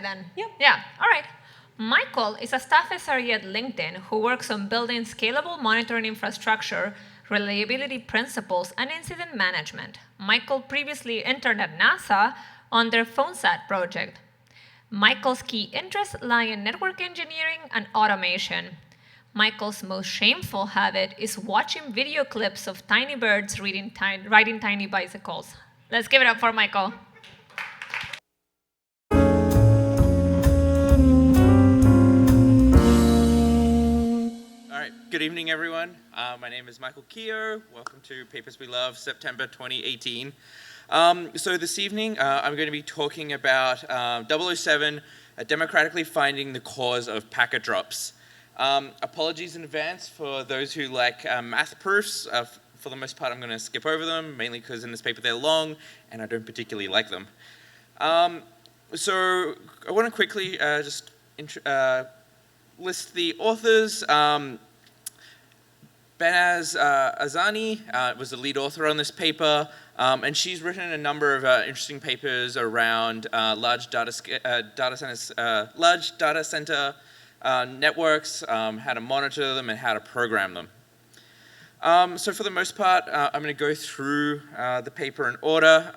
started then. Yep. Yeah, all right. Michael is a staff SRE at LinkedIn who works on building scalable monitoring infrastructure, reliability principles, and incident management. Michael previously interned at NASA on their PhoneSat project. Michael's key interests lie in network engineering and automation. Michael's most shameful habit is watching video clips of tiny birds riding tiny bicycles. Let's give it up for Michael. Good evening, everyone. My name is Michael Keogh. Welcome to Papers We Love, September 2018. So this evening, I'm going to be talking about 007, democratically finding the cause of packet drops. Apologies in advance for those who like math proofs. For the most part, I'm going to skip over them, mainly because in this paper they're long, and I don't particularly like them. So I want to quickly just list the authors. Benaz Azani was the lead author on this paper, and she's written a number of interesting papers around large data center networks, how to monitor them, and how to program them. So for the most part, I'm going to go through the paper in order.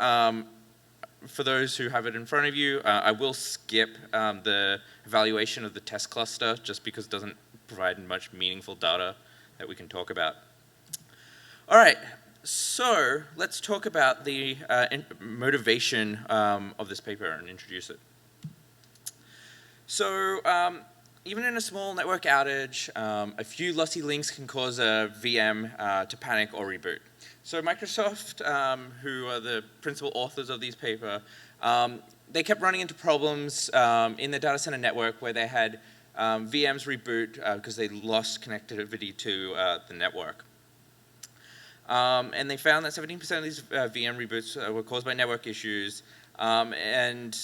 For those who have it in front of you, I will skip the evaluation of the test cluster just because it doesn't provide much meaningful data that we can talk about. All right, so let's talk about the motivation of this paper and introduce it. So even in a small network outage, a few lossy links can cause a VM to panic or reboot. So Microsoft, who are the principal authors of these paper, they kept running into problems in the data center network where they had VMs reboot because they lost connectivity to the network. And they found that 17% of these VM reboots were caused by network issues, and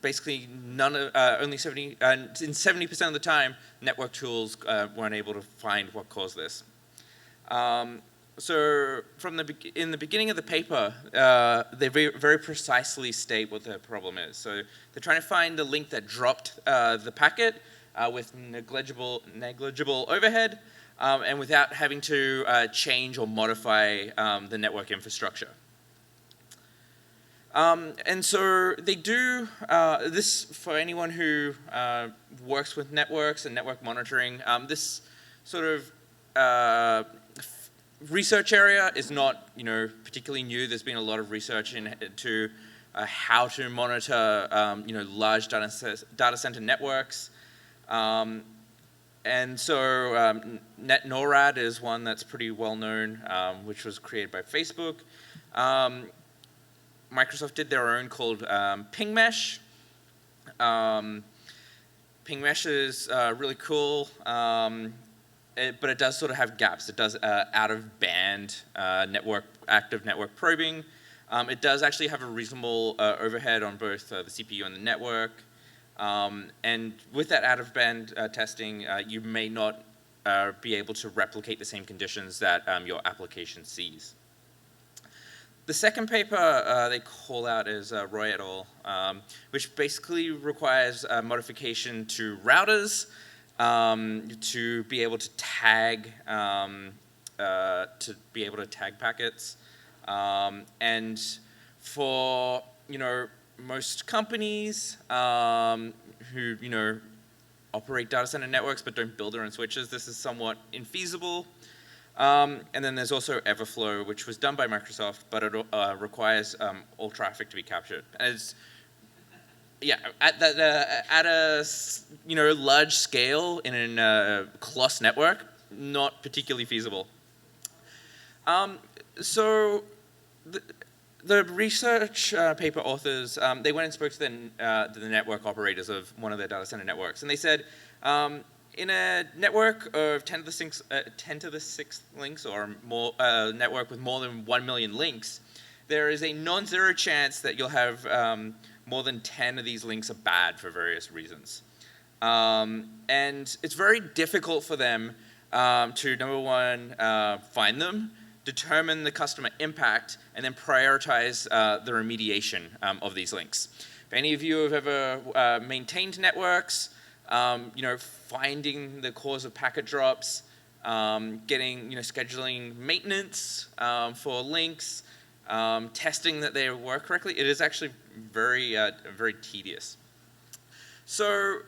basically in 70% of the time, network tools weren't able to find what caused this. So in the beginning of the paper, they very precisely state what the problem is. So they're trying to find the link that dropped the packet with negligible overhead and without having to change or modify the network infrastructure. And so they do this for anyone who works with networks and network monitoring. This sort of research area is not, particularly new. There's been a lot of research into how to monitor, large data center networks. And so NetNORAD is one that's pretty well known, which was created by Facebook. Microsoft did their own called PingMesh. PingMesh is really cool, but it does sort of have gaps. It does out-of-band active network probing. It does actually have a reasonable overhead on both the CPU and the network. And with that out-of-band testing, you may not be able to replicate the same conditions that your application sees. The second paper they call out is Roy et al., which basically requires modification to routers to be able to tag packets, and for most companies who operate data center networks but don't build their own switches, this is somewhat infeasible. And then there's also Everflow, which was done by Microsoft, but it requires all traffic to be captured. And it's, at a large scale in a close network, not particularly feasible. So the research paper authors, they went and spoke to the network operators of one of their data center networks, and they said, in a network of 10 to the 6th links or more, network with more than 1 million links, there is a non-zero chance that you'll have more than 10 of these links are bad for various reasons. And it's very difficult for them to, number one, find them, determine the customer impact, and then prioritize the remediation of these links. if any of you have ever maintained networks, finding the cause of packet drops, scheduling maintenance for links, testing that they work correctly, it is actually very, very tedious. So,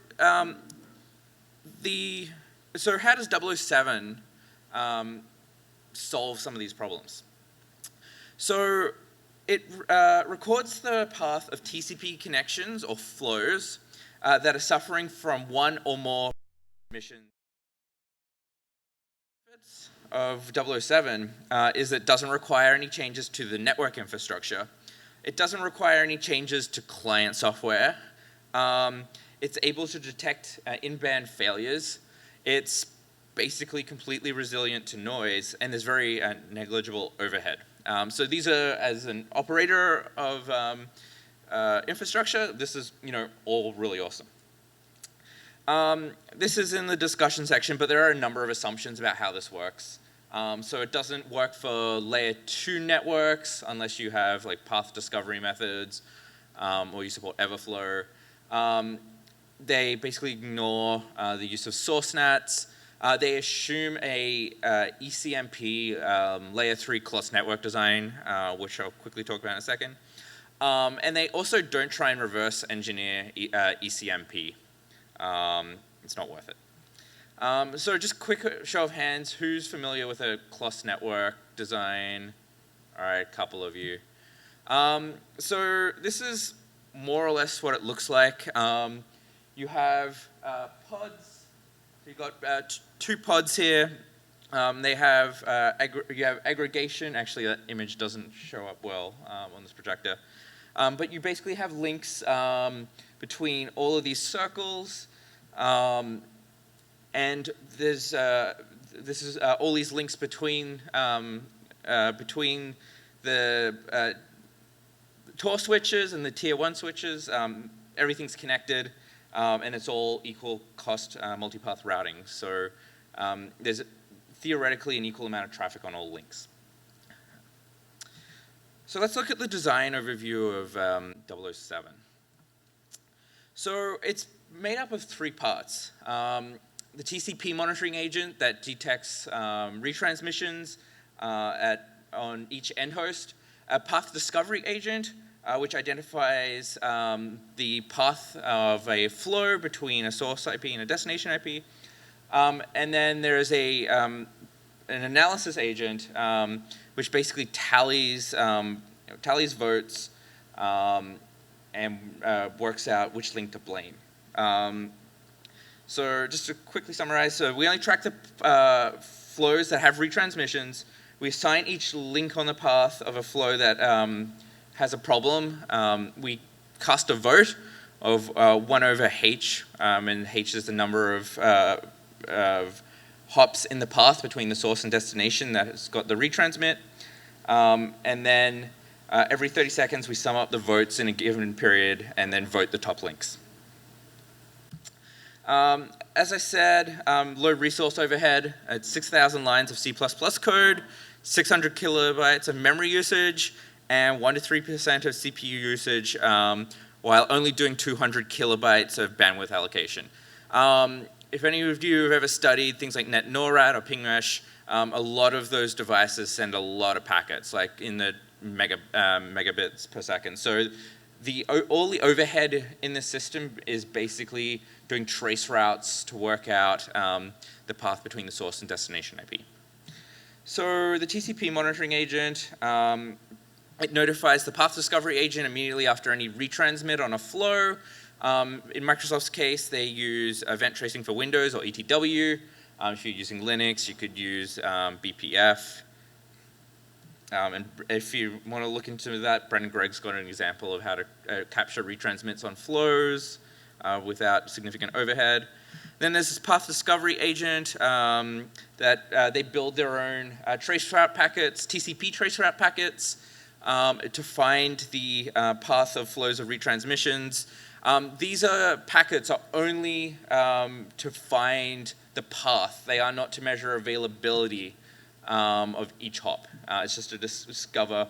so how does 007 solve some of these problems? So it records the path of TCP connections or flows that are suffering from one or more missions. Of 007 is that it doesn't require any changes to the network infrastructure. It doesn't require any changes to client software. It's able to detect in-band failures. It's basically completely resilient to noise, and there's very negligible overhead. So these are, as an operator of infrastructure, this is all really awesome. This is in the discussion section, but there are a number of assumptions about how this works. So it doesn't work for layer 2 networks unless you have like path discovery methods or you support Everflow. They basically ignore the use of source NATs. They assume a ECMP layer 3 close network design, which I'll quickly talk about in a second. And they also don't try and reverse engineer ECMP. It's not worth it. So just quick show of hands, who's familiar with a close network design? All right, a couple of you. So this is more or less what it looks like. You have pods. You've got 2 pods here. They have you have aggregation. Actually, that image doesn't show up well on this projector. But you basically have links between all of these circles, and there's all these links between the Tor switches and the tier 1 switches. Everything's connected, and it's all equal cost multipath routing. So there's theoretically an equal amount of traffic on all links. So let's look at the design overview of 007. So it's made up of 3 parts. The TCP monitoring agent that detects retransmissions on each end host. A path discovery agent, which identifies the path of a flow between a source IP and a destination IP. And then there is an analysis agent, which basically tallies votes and works out which link to blame. So just to quickly summarize, so we only track the flows that have retransmissions. We assign each link on the path of a flow that has a problem. We cast a vote of 1 over h, and h is the number of hops in the path between the source and destination that has got the retransmit. And then every 30 seconds we sum up the votes in a given period and then vote the top links. As I said, low resource overhead. It's 6,000 lines of C++ code, 600 kilobytes of memory usage, and 1 to 3% of CPU usage, while only doing 200 kilobytes of bandwidth allocation. If any of you have ever studied things like NetNORAD or PingMesh, a lot of those devices send a lot of packets, like in the megabits per second. So all the overhead in the system is basically doing trace routes to work out the path between the source and destination IP. So the TCP monitoring agent, it notifies the path discovery agent immediately after any retransmit on a flow. In Microsoft's case, they use event tracing for Windows or ETW. If you're using Linux, you could use BPF. And if you want to look into that, Brendan Gregg's got an example of how to capture retransmits on flows without significant overhead. Then there's this path discovery agent that they build their own traceroute packets, TCP traceroute packets, to find the path of flows of retransmissions. These packets are only to find the path. They are not to measure availability of each hop. It's just to discover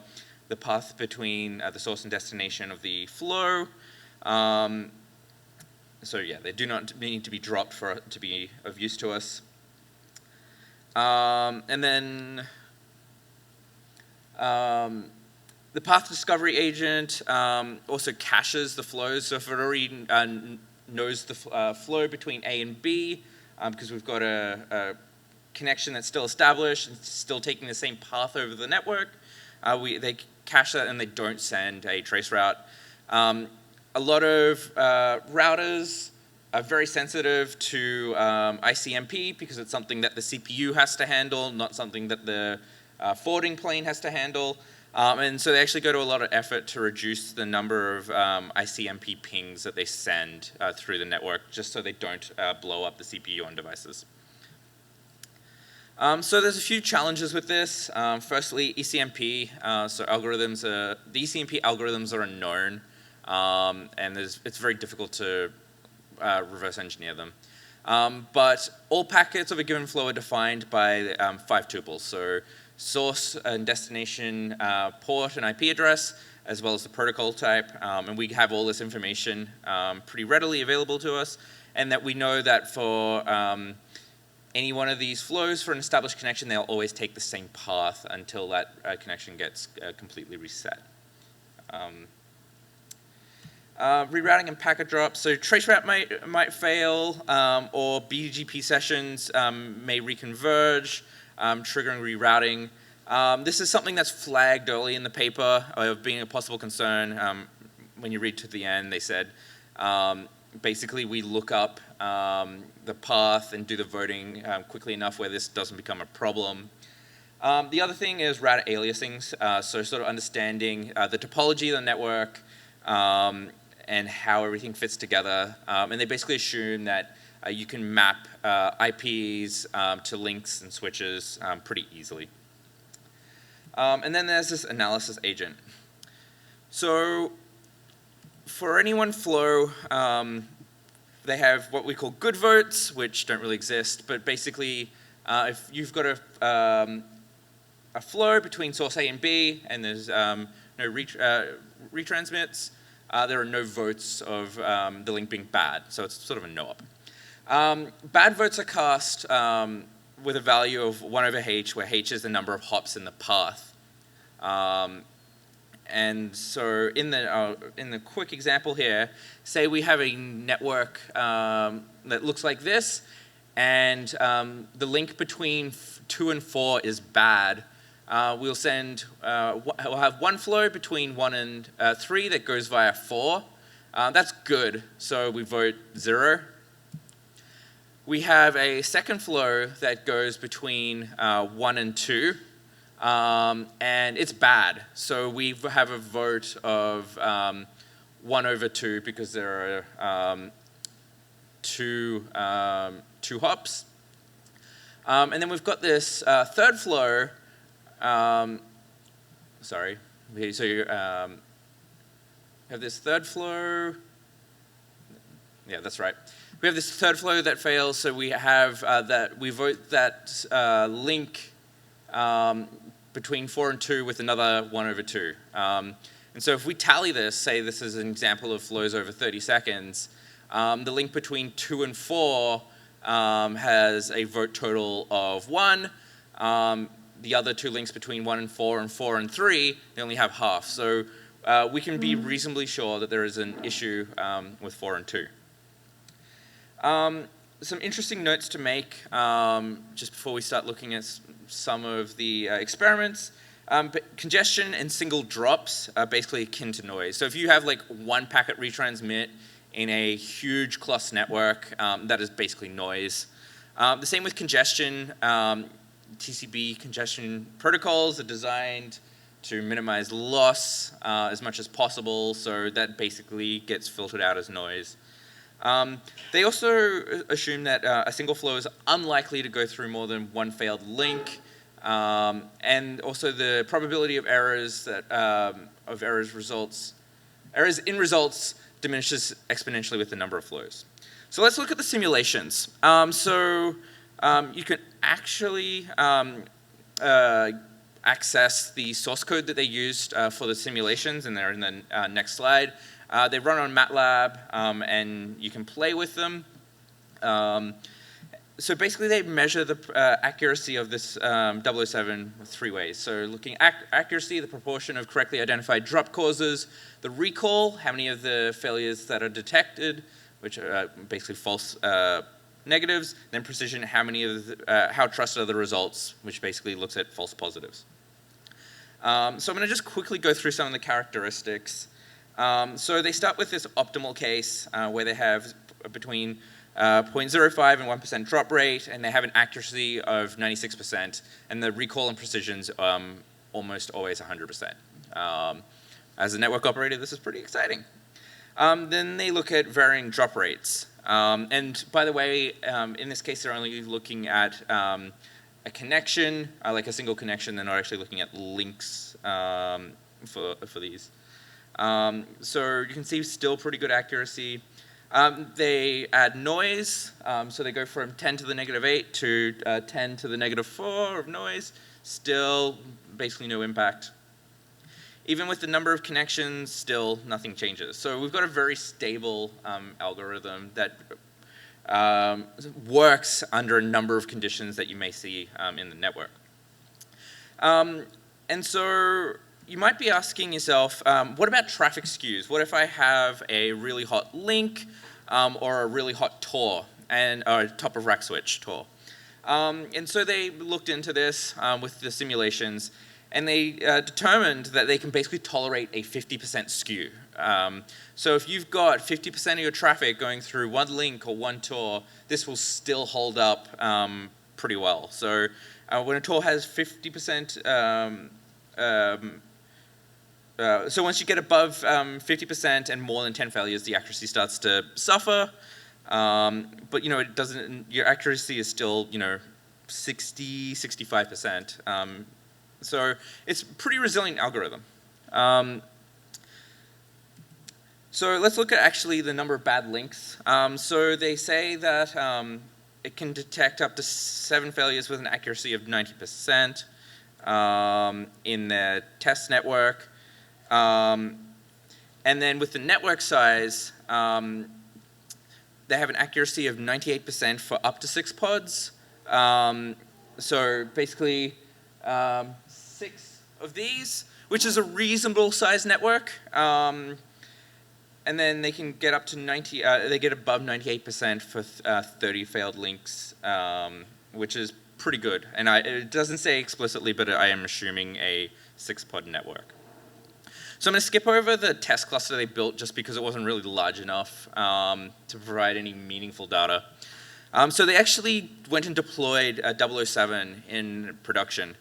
the path between the source and destination of the flow. So yeah, they do not need to be dropped for to be of use to us. And then the path discovery agent also caches the flows. So if it already knows the flow between A and B, because we've got a connection that's still established and still taking the same path over the network, they cache that and they don't send a trace route. A lot of routers are very sensitive to ICMP because it's something that the CPU has to handle, not something that the forwarding plane has to handle. And so they actually go to a lot of effort to reduce the number of ICMP pings that they send through the network, just so they don't blow up the CPU on devices. So there's a few challenges with this. Firstly, ECMP. So the ECMP algorithms are unknown, and it's very difficult to reverse engineer them. But all packets of a given flow are defined by 5 tuples. So source and destination port and IP address, as well as the protocol type. And we have all this information pretty readily available to us, and that we know that for any one of these flows for an established connection, they'll always take the same path until that connection gets completely reset. Rerouting and packet drops. So traceroute might fail, or BGP sessions may reconverge, triggering rerouting. This is something that's flagged early in the paper of being a possible concern. When you read to the end, they said, basically we look up the path and do the voting quickly enough where this doesn't become a problem. The other thing is router aliasings, so sort of understanding the topology of the network and how everything fits together. And they basically assume that you can map IPs to links and switches pretty easily. And then there's this analysis agent. So for any one flow, they have what we call good votes, which don't really exist, but basically if you've got a flow between source A and B and there's no retransmits, there are no votes of the link being bad, so it's sort of a no-op. Bad votes are cast with a value of 1 over h, where h is the number of hops in the path. And so in the quick example here, say we have a network that looks like this, and the link between 2 and 4 is bad. We'll have one flow between 1 and 3 that goes via 4. That's good, so we vote 0. We have a second flow that goes between 1 and 2. And it's bad. So we have a vote of 1 over 2 because there are two hops. And then we've got this third flow. So you have this third flow. Yeah, that's right. We have this third flow that fails. So we have that we vote that link between 4 and 2 with another 1 over 2. And so if we tally this, say this is an example of flows over 30 seconds, the link between 2 and 4 has a vote total of 1. The other two links between 1 and 4 and 3, they only have half. So we can be reasonably sure that there is an issue with 4 and 2. Some interesting notes to make just before we start looking at some of the experiments. But congestion and single drops are basically akin to noise. So if you have like one packet retransmit in a huge cluster network, that is basically noise. The same with congestion. TCP congestion protocols are designed to minimize loss as much as possible, so that basically gets filtered out as noise. They also assume that a single flow is unlikely to go through more than one failed link, and also the probability of errors errors in results diminishes exponentially with the number of flows. So let's look at the simulations. You can actually access the source code that they used for the simulations, and they're in the next slide. They run on MATLAB, and you can play with them. So basically, they measure the accuracy of this 007 three ways. So looking at accuracy, the proportion of correctly identified drop causes, the recall, how many of the failures that are detected, which are basically false negatives, then precision, how many of how trusted are the results, which basically looks at false positives. So I'm going to just quickly go through some of the characteristics. So they start with this optimal case where they have between 0.05 and 1% drop rate, and they have an accuracy of 96%, and the recall and precision's almost always 100%. As a network operator, this is pretty exciting. Then they look at varying drop rates. And by the way, in this case, they're only looking at a connection, like a single connection. They're not actually looking at links for these. So you can see still pretty good accuracy. They add noise, so they go from 10 to the -8 to 10 to the -4 of noise. Still basically no impact. Even with the number of connections, still nothing changes. So we've got a very stable algorithm that works under a number of conditions that you may see in the network. And so you might be asking yourself, what about traffic skews? What if I have a really hot link or a really hot TOR, or top of rack switch TOR? And so they looked into this with the simulations, and they determined that they can basically tolerate a 50% skew. So if you've got 50% of your traffic going through one link or one TOR, this will still hold up pretty well. So when a TOR has 50%, so once you get above 50% and more than 10 failures, the accuracy starts to suffer. But it doesn't. Your accuracy is still 60, 65%. So it's a pretty resilient algorithm. So let's look at actually the number of bad links. So they say that it can detect up to 7 failures with an accuracy of 90% in the test network. And then with the network size, they have an accuracy of 98% for up to 6 pods. So basically 6 of these, which is a reasonable size network. And then they can get up to they get above 98% for 30 failed links, which is pretty good. And it doesn't say explicitly, but I am assuming a 6-pod network. So I'm going to skip over the test cluster they built just because it wasn't really large enough to provide any meaningful data. So they actually went and deployed 007 in production.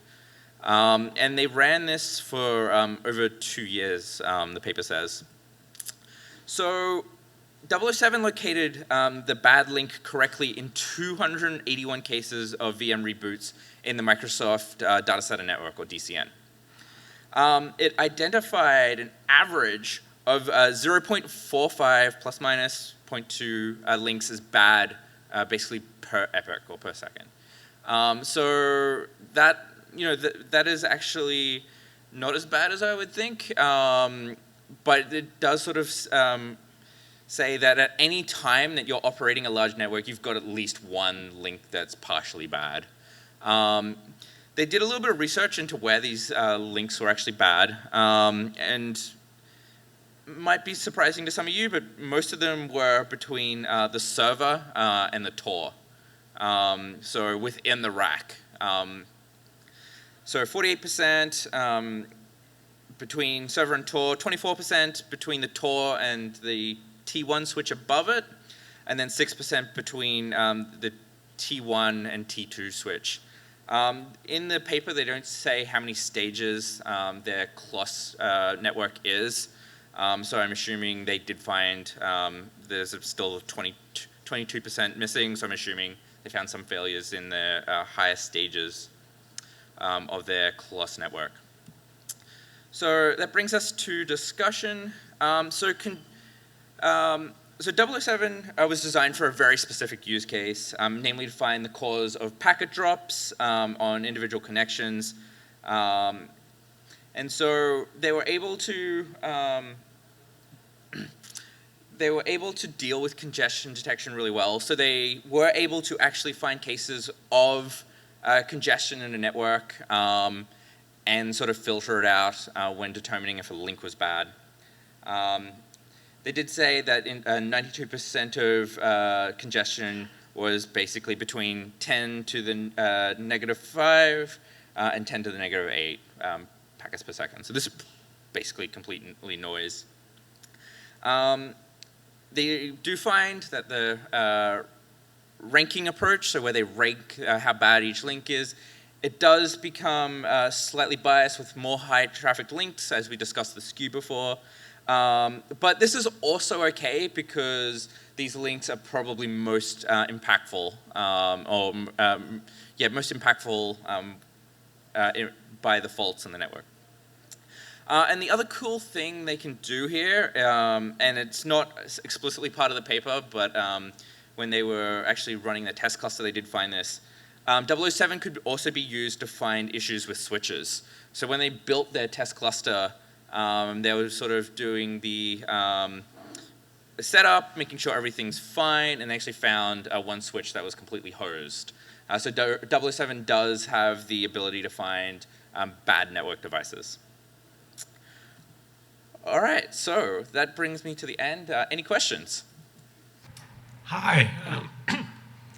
And they ran this for over 2 years, the paper says. So 007 located the bad link correctly in 281 cases of VM reboots in the Microsoft Data Center Network, or DCN. It identified an average of 0.45 plus minus 0.2 links as bad, basically per epoch or per second. So that that is actually not as bad as I would think, but it does sort of say that at any time that you're operating a large network, you've got at least one link that's partially bad. They did a little bit of research into where these links were actually bad, and might be surprising to some of you, but most of them were between the server and the TOR, so within the rack. So 48% between server and TOR, 24% between the TOR and the T1 switch above it, and then 6% between the T1 and T2 switch. In the paper, they don't say how many stages their CLOS network is, so I'm assuming they did find there's still 22% missing, so I'm assuming they found some failures in the higher stages of their CLOS network. So that brings us to discussion. So 007 was designed for a very specific use case, namely to find the cause of packet drops on individual connections. And so they were able to they were able to deal with congestion detection really well. So they were able to actually find cases of congestion in a network and sort of filter it out when determining if a link was bad. They did say that 92% of congestion was basically between 10 to the -5 and 10 to the -8 packets per second. So this is basically completely noise. They do find that the ranking approach, so where they rank how bad each link is, it does become slightly biased with more high traffic links, as we discussed the skew before. But this is also okay because these links are probably most impactful, most impactful by the faults in the network. And the other cool thing they can do here, and it's not explicitly part of the paper, but when they were actually running the test cluster, they did find this. 007 could also be used to find issues with switches. So when they built their test cluster, they were sort of doing the setup, making sure everything's fine, and they actually found one switch that was completely hosed. So 007 does have the ability to find bad network devices. All right, so that brings me to the end. Any questions? Hi,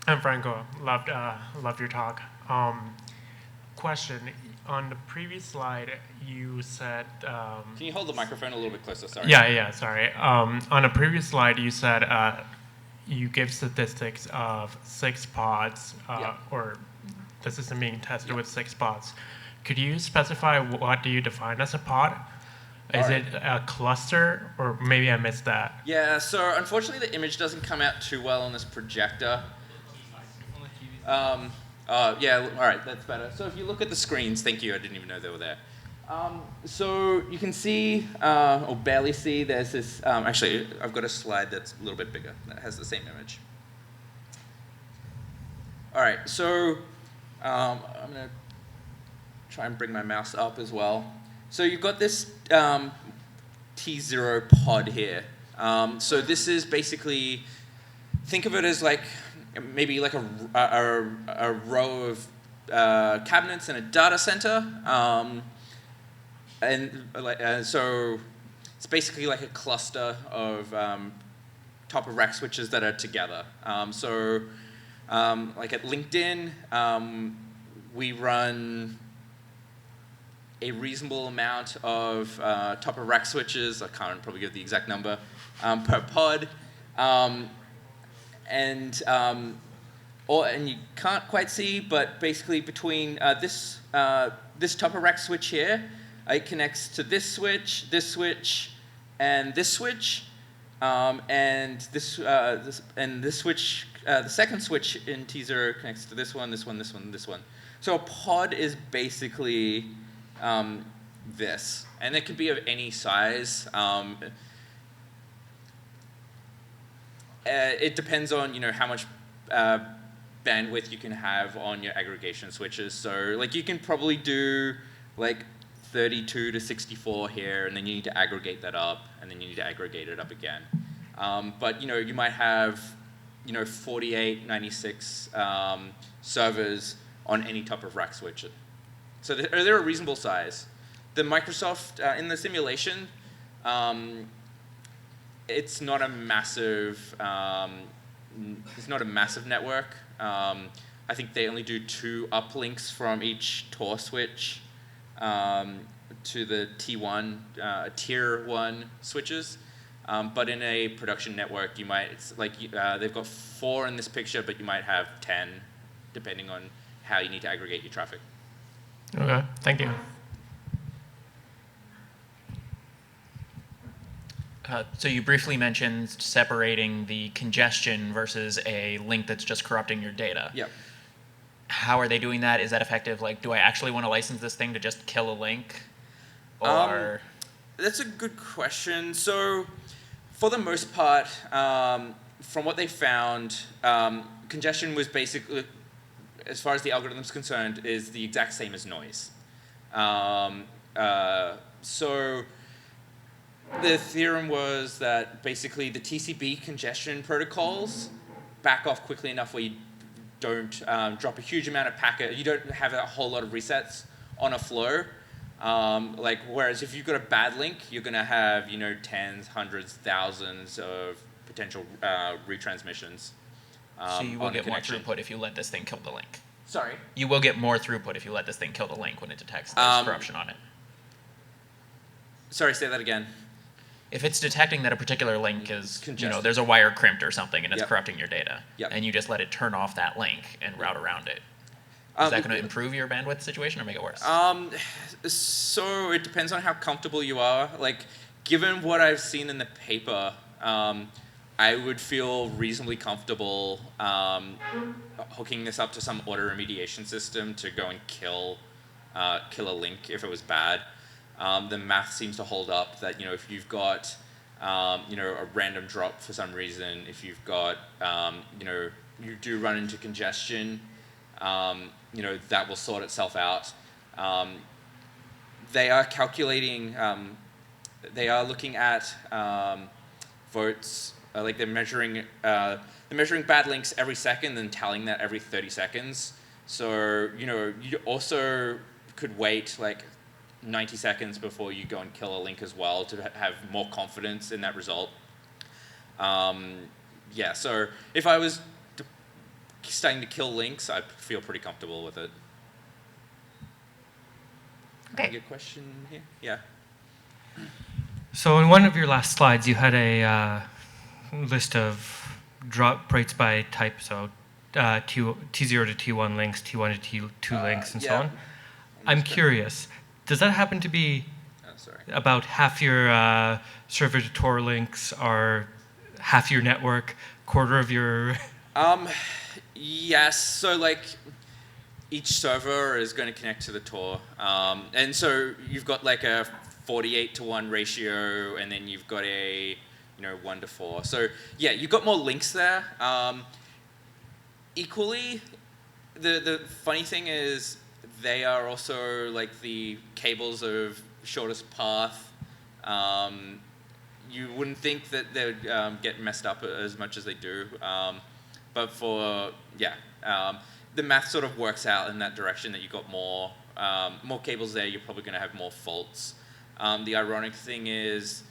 I'm Franco. Loved your talk. Question: on the previous slide, you said. Can you hold the microphone a little bit closer? Sorry. Yeah. Sorry. On a previous slide, you said you give statistics of 6 pods, or the system being tested with 6 pods. Could you specify what do you define as a pod? Is it a cluster, or maybe I missed that? Yeah, so unfortunately the image doesn't come out too well on this projector. Yeah, all right, that's better. So if you look at the screens, thank you, I didn't even know they were there. So you can see, or barely see, there's this, actually, I've got a slide that's a little bit bigger that has the same image. All right, so I'm going to try and bring my mouse up as well. So you've got this T0 pod here. So this is basically, think of it as like maybe like a row of cabinets in a data center, so it's basically like a cluster of top of rack switches that are together. Like at LinkedIn, we run a reasonable amount of top of rack switches. I can't probably give the exact number per pod, and you can't quite see, but basically between this top of rack switch here, it connects to this switch, and this switch, and this switch. The second switch in T0 connects to this one, this one, this one, this one. So a pod is basically this, and it can be of any size. It depends on how much bandwidth you can have on your aggregation switches. So like you can probably do like 32 to 64 here, and then you need to aggregate that up, and then you need to aggregate it up again. But you might have 48, 96 servers on any top of rack switch. So they're a reasonable size. The Microsoft, in the simulation, it's not a massive network. I think they only do 2 uplinks from each Tor switch to the T1, tier 1 switches. But in a production network, they've got 4 in this picture, but you might have 10, depending on how you need to aggregate your traffic. Okay, thank you. So you briefly mentioned separating the congestion versus a link that's just corrupting your data. Yep. How are they doing that? Is that effective? Like, do I actually want to license this thing to just kill a link? Or that's a good question. So for the most part, from what they found, congestion was basically, as far as the algorithm's concerned, is the exact same as noise. So The theorem was that basically the TCP congestion protocols back off quickly enough where you don't drop a huge amount of packet. You don't have a whole lot of resets on a flow. Whereas if you've got a bad link, you're going to have tens, hundreds, thousands of potential retransmissions. So you will get more throughput if you let this thing kill the link. Sorry? You will get more throughput if you let this thing kill the link when it detects there's corruption on it. Sorry, say that again. If it's detecting that a particular link is, Congested. there's a wire crimped or something and it's Yep. corrupting your data, Yep. and you just let it turn off that link and route around it, is that going to improve your bandwidth situation or make it worse? So it depends on how comfortable you are. Given what I've seen in the paper, I would feel reasonably comfortable hooking this up to some auto remediation system to go and kill a link if it was bad. The math seems to hold up that if you've got a random drop for some reason, if you've got you do run into congestion, that will sort itself out. They are calculating. They are looking at votes. They're measuring bad links every second and tallying that every 30 seconds. So you also could wait 90 seconds before you go and kill a link as well to have more confidence in that result. So if I was starting to kill links, I'd feel pretty comfortable with it. Okay. Good question here? Yeah. So in one of your last slides, you had a list of drop rates by type, so T0 to T1 links, T1 to T2 links, and so on. I'm curious, does that happen to be about half your server to Tor links are half your network, quarter of your... Yes, so each server is going to connect to the Tor. And so you've got a 48-to-1 ratio, and then you've got a 1-to-4. So yeah, you've got more links there. Equally, the funny thing is they are also the cables of shortest path. You wouldn't think that they would get messed up as much as they do. But the math sort of works out in that direction that you've got more cables there, you're probably going to have more faults. The ironic thing is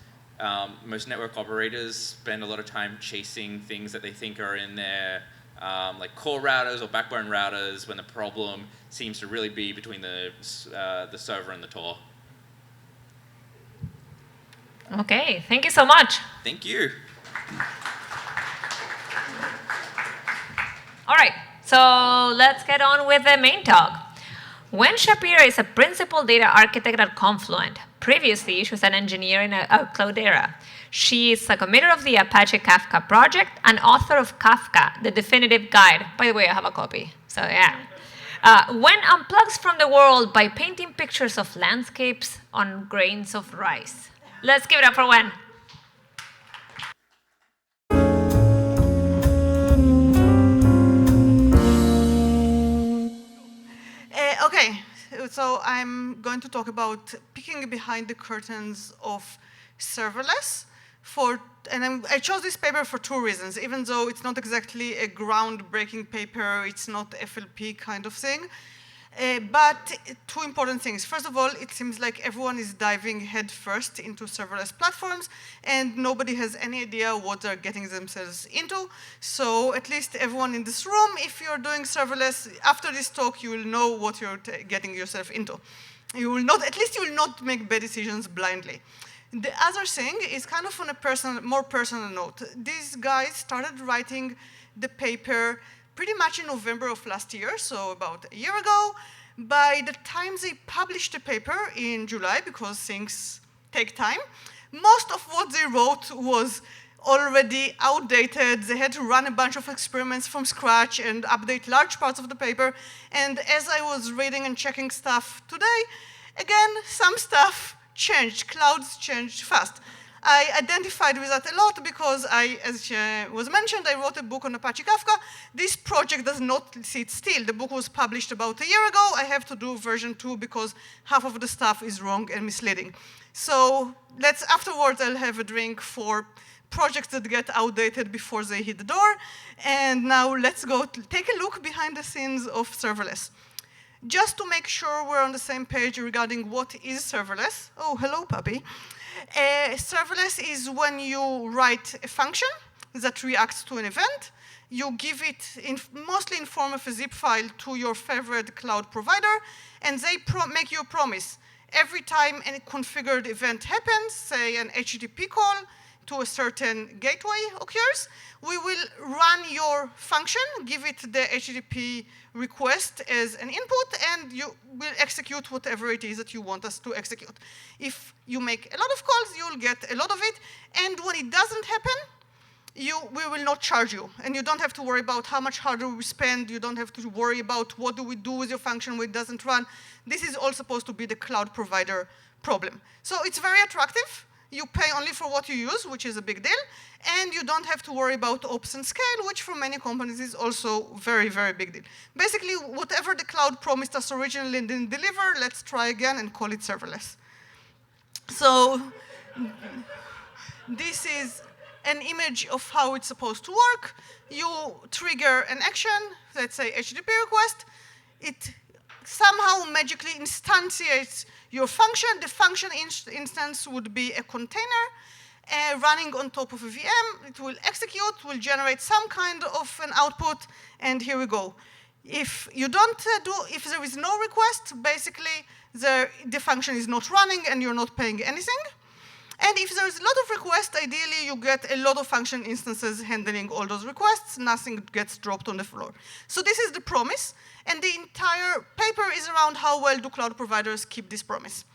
most network operators spend a lot of time chasing things that they think are in their core routers or backbone routers when the problem seems to really be between the server and the Tor. Okay, thank you so much. Thank you. All right, so let's get on with the main talk. Gwen Shapira is a principal data architect at Confluent. Previously, she was an engineer in Cloudera. She is a committer of the Apache Kafka project and author of Kafka, the definitive guide. By the way, I have a copy, so yeah. Gwen unplugs from the world by painting pictures of landscapes on grains of rice. Let's give it up for Gwen. Okay, so I'm going to talk about peeking behind the curtains of serverless. I chose this paper for two reasons. Even though it's not exactly a groundbreaking paper, it's not FLP kind of thing. But two important things. First of all, it seems like everyone is diving headfirst into serverless platforms, and nobody has any idea what they're getting themselves into. So at least everyone in this room, if you're doing serverless, after this talk, you will know what you're getting yourself into. You will not, at least you will not make bad decisions blindly. The other thing is kind of on a more personal note. These guys started writing the paper pretty much in November of last year, so about a year ago. By the time they published the paper in July, because things take time, most of what they wrote was already outdated. They had to run a bunch of experiments from scratch and update large parts of the paper. And as I was reading and checking stuff today, again, some stuff changed. Clouds changed fast. I identified with that a lot because as was mentioned, I wrote a book on Apache Kafka. This project does not sit still. The book was published about a year ago. I have to do version 2 because half of the stuff is wrong and misleading. So afterwards, I'll have a drink for projects that get outdated before they hit the door. And now let's go take a look behind the scenes of serverless. Just to make sure we're on the same page regarding what is serverless. Oh, hello, puppy. Serverless is when you write a function that reacts to an event. You give it mostly in form of a zip file to your favorite cloud provider, and they make you a promise. Every time any configured event happens, say an HTTP call to a certain gateway occurs, we will run your function, give it the HTTP request as an input, and you will execute whatever it is that you want us to execute. If you make a lot of calls, you'll get a lot of it, and when it doesn't happen, we will not charge you, and you don't have to worry about how much hardware we spend. You don't have to worry about what do we do with your function when it doesn't run. This is all supposed to be the cloud provider problem. So it's very attractive. You pay only for what you use, which is a big deal, and you don't have to worry about ops and scale, which for many companies is also very, very big deal. Basically, whatever the cloud promised us originally and didn't deliver, let's try again and call it serverless. So this is an image of how it's supposed to work. You trigger an action, let's say HTTP request. It somehow magically instantiates your function. The function instance would be a container running on top of a VM. It will execute, will generate some kind of an output, and here we go. If you don't if there is no request, basically the function is not running and you're not paying anything. And if there's a lot of requests, ideally you get a lot of function instances handling all those requests. Nothing gets dropped on the floor. So this is the promise. And the entire paper is around how well do cloud providers keep this promise.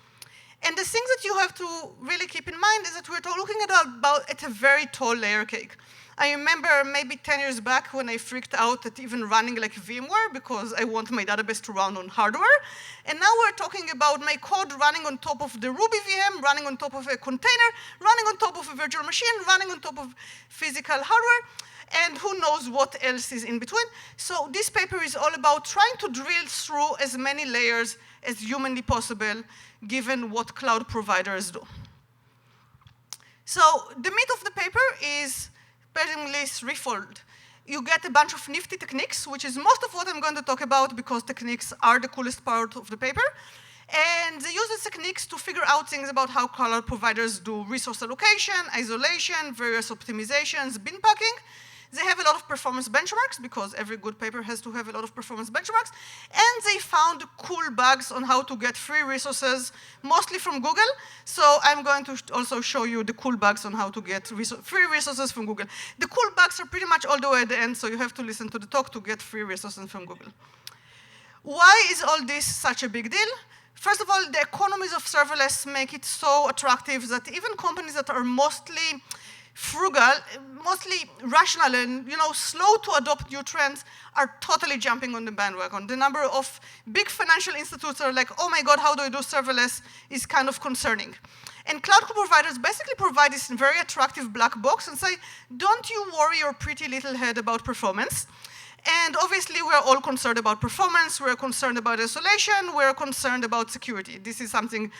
And the things that you have to really keep in mind is that we're looking at a very tall layer cake. I remember maybe 10 years back when I freaked out at even running like VMware because I want my database to run on hardware. And now we're talking about my code running on top of the Ruby VM, running on top of a container, running on top of a virtual machine, running on top of physical hardware, and who knows what else is in between. So this paper is all about trying to drill through as many layers as humanly possible, given what cloud providers do. So the meat of the paper is basically threefold. You get a bunch of nifty techniques, which is most of what I'm going to talk about because techniques are the coolest part of the paper. And they use these techniques to figure out things about how cloud providers do resource allocation, isolation, various optimizations, bin packing. They have a lot of performance benchmarks because every good paper has to have a lot of performance benchmarks. And they found cool bugs on how to get free resources, mostly from Google. So I'm going to also show you the cool bugs on how to get free resources from Google. The cool bugs are pretty much all the way at the end, so you have to listen to the talk to get free resources from Google. Why is all this such a big deal? First of all, the economies of serverless make it so attractive that even companies that are mostly frugal, mostly rational and slow to adopt new trends are totally jumping on the bandwagon. The number of big financial institutes are like, oh my God, how do I do serverless is kind of concerning. And cloud providers basically provide this very attractive black box and say, don't you worry your pretty little head about performance. And obviously, we're all concerned about performance. We're concerned about isolation. We're concerned about security. This is something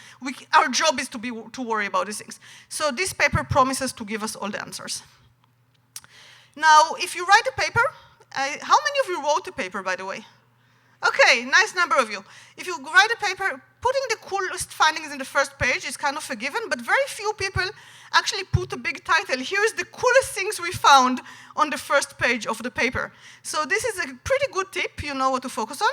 our job is to worry about these things. So this paper promises to give us all the answers. Now, if you write a paper, how many of you wrote a paper, by the way? Okay, nice number of you. If you write a paper, putting the coolest findings in the first page is kind of a given, but very few people actually put a big title. Here's the coolest things we found on the first page of the paper. So this is a pretty good tip. You know what to focus on.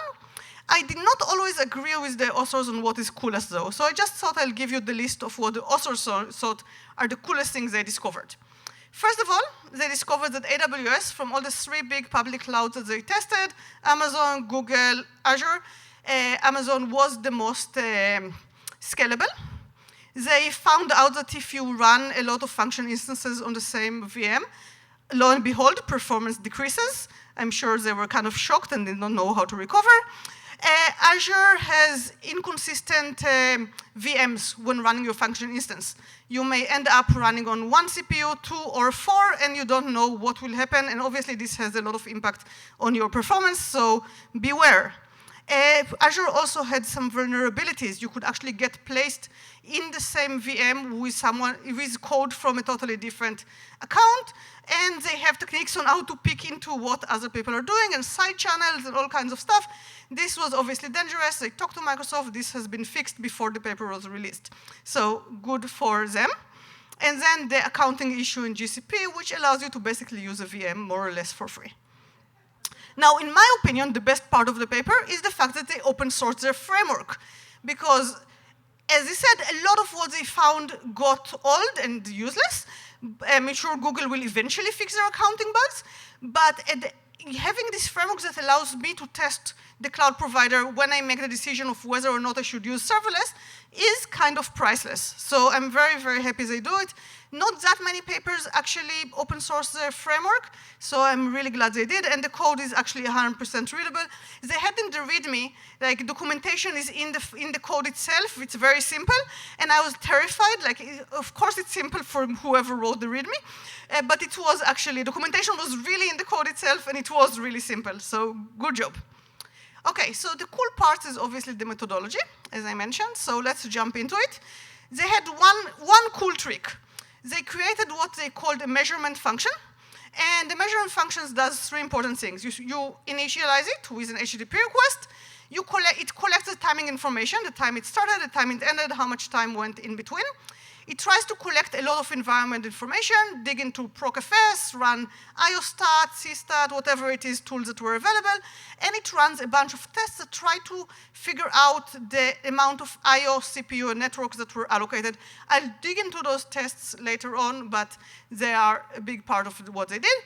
I did not always agree with the authors on what is coolest, though. So I just thought I'll give you the list of what the authors thought are the coolest things they discovered. First of all, they discovered that AWS, from all the 3 big public clouds that they tested, Amazon, Google, Azure, Amazon was the most scalable. They found out that if you run a lot of function instances on the same VM, lo and behold, performance decreases. I'm sure they were kind of shocked and did not know how to recover. Azure has inconsistent VMs when running your function instance. You may end up running on 1 CPU, 2 or 4, and you don't know what will happen, and obviously this has a lot of impact on your performance, so beware. Azure also had some vulnerabilities. You could actually get placed in the same VM with someone with code from a totally different account, and they have techniques on how to peek into what other people are doing and side channels and all kinds of stuff. This was obviously dangerous. They talked to Microsoft. This has been fixed before the paper was released. So good for them. And then the accounting issue in GCP, which allows you to basically use a VM more or less for free. Now, in my opinion, the best part of the paper is the fact that they open sourced their framework. Because, as I said, a lot of what they found got old and useless. I'm sure Google will eventually fix their accounting bugs. But having this framework that allows me to test the cloud provider when I make the decision of whether or not I should use serverless is kind of priceless. So I'm very, very happy they do it. Not that many papers actually open source their framework, so I'm really glad they did, and the code is actually 100% readable. They had in the README, like documentation is in the code itself, it's very simple, and I was terrified, like of course it's simple for whoever wrote the README, but it was actually, documentation was really in the code itself, and it was really simple, so good job. Okay, so the cool part is obviously the methodology, as I mentioned, so let's jump into it. They had one cool trick. They created what they called a measurement function, and the measurement function does 3 important things. You initialize it with an HTTP request, it collects the timing information, the time it started, the time it ended, how much time went in between. It tries to collect a lot of environment information, dig into procfs, run iostat, cstat, whatever it is, tools that were available, and it runs a bunch of tests that try to figure out the amount of I/O, CPU, and networks that were allocated. I'll dig into those tests later on, but they are a big part of what they did.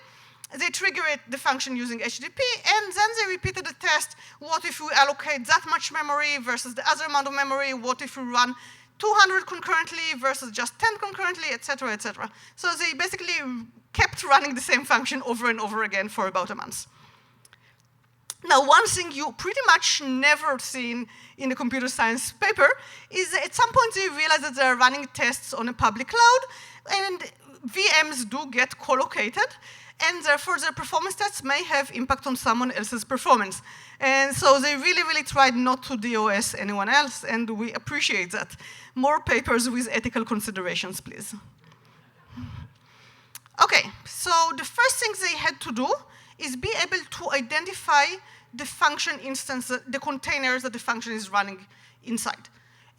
They trigger the function using HTTP, and then they repeated the test. What if we allocate that much memory versus the other amount of memory? What if we run 200 concurrently versus just 10 concurrently, et cetera, et cetera. So they basically kept running the same function over and over again for about a month. Now, one thing you pretty much never seen in a computer science paper is that at some point they realize that they're running tests on a public cloud, and VMs do get co-located, and therefore their performance tests may have impact on someone else's performance. And so they really, really tried not to DOS anyone else, and we appreciate that. More papers with ethical considerations, please. Okay, so the first thing they had to do is be able to identify the function instance, the containers that the function is running inside.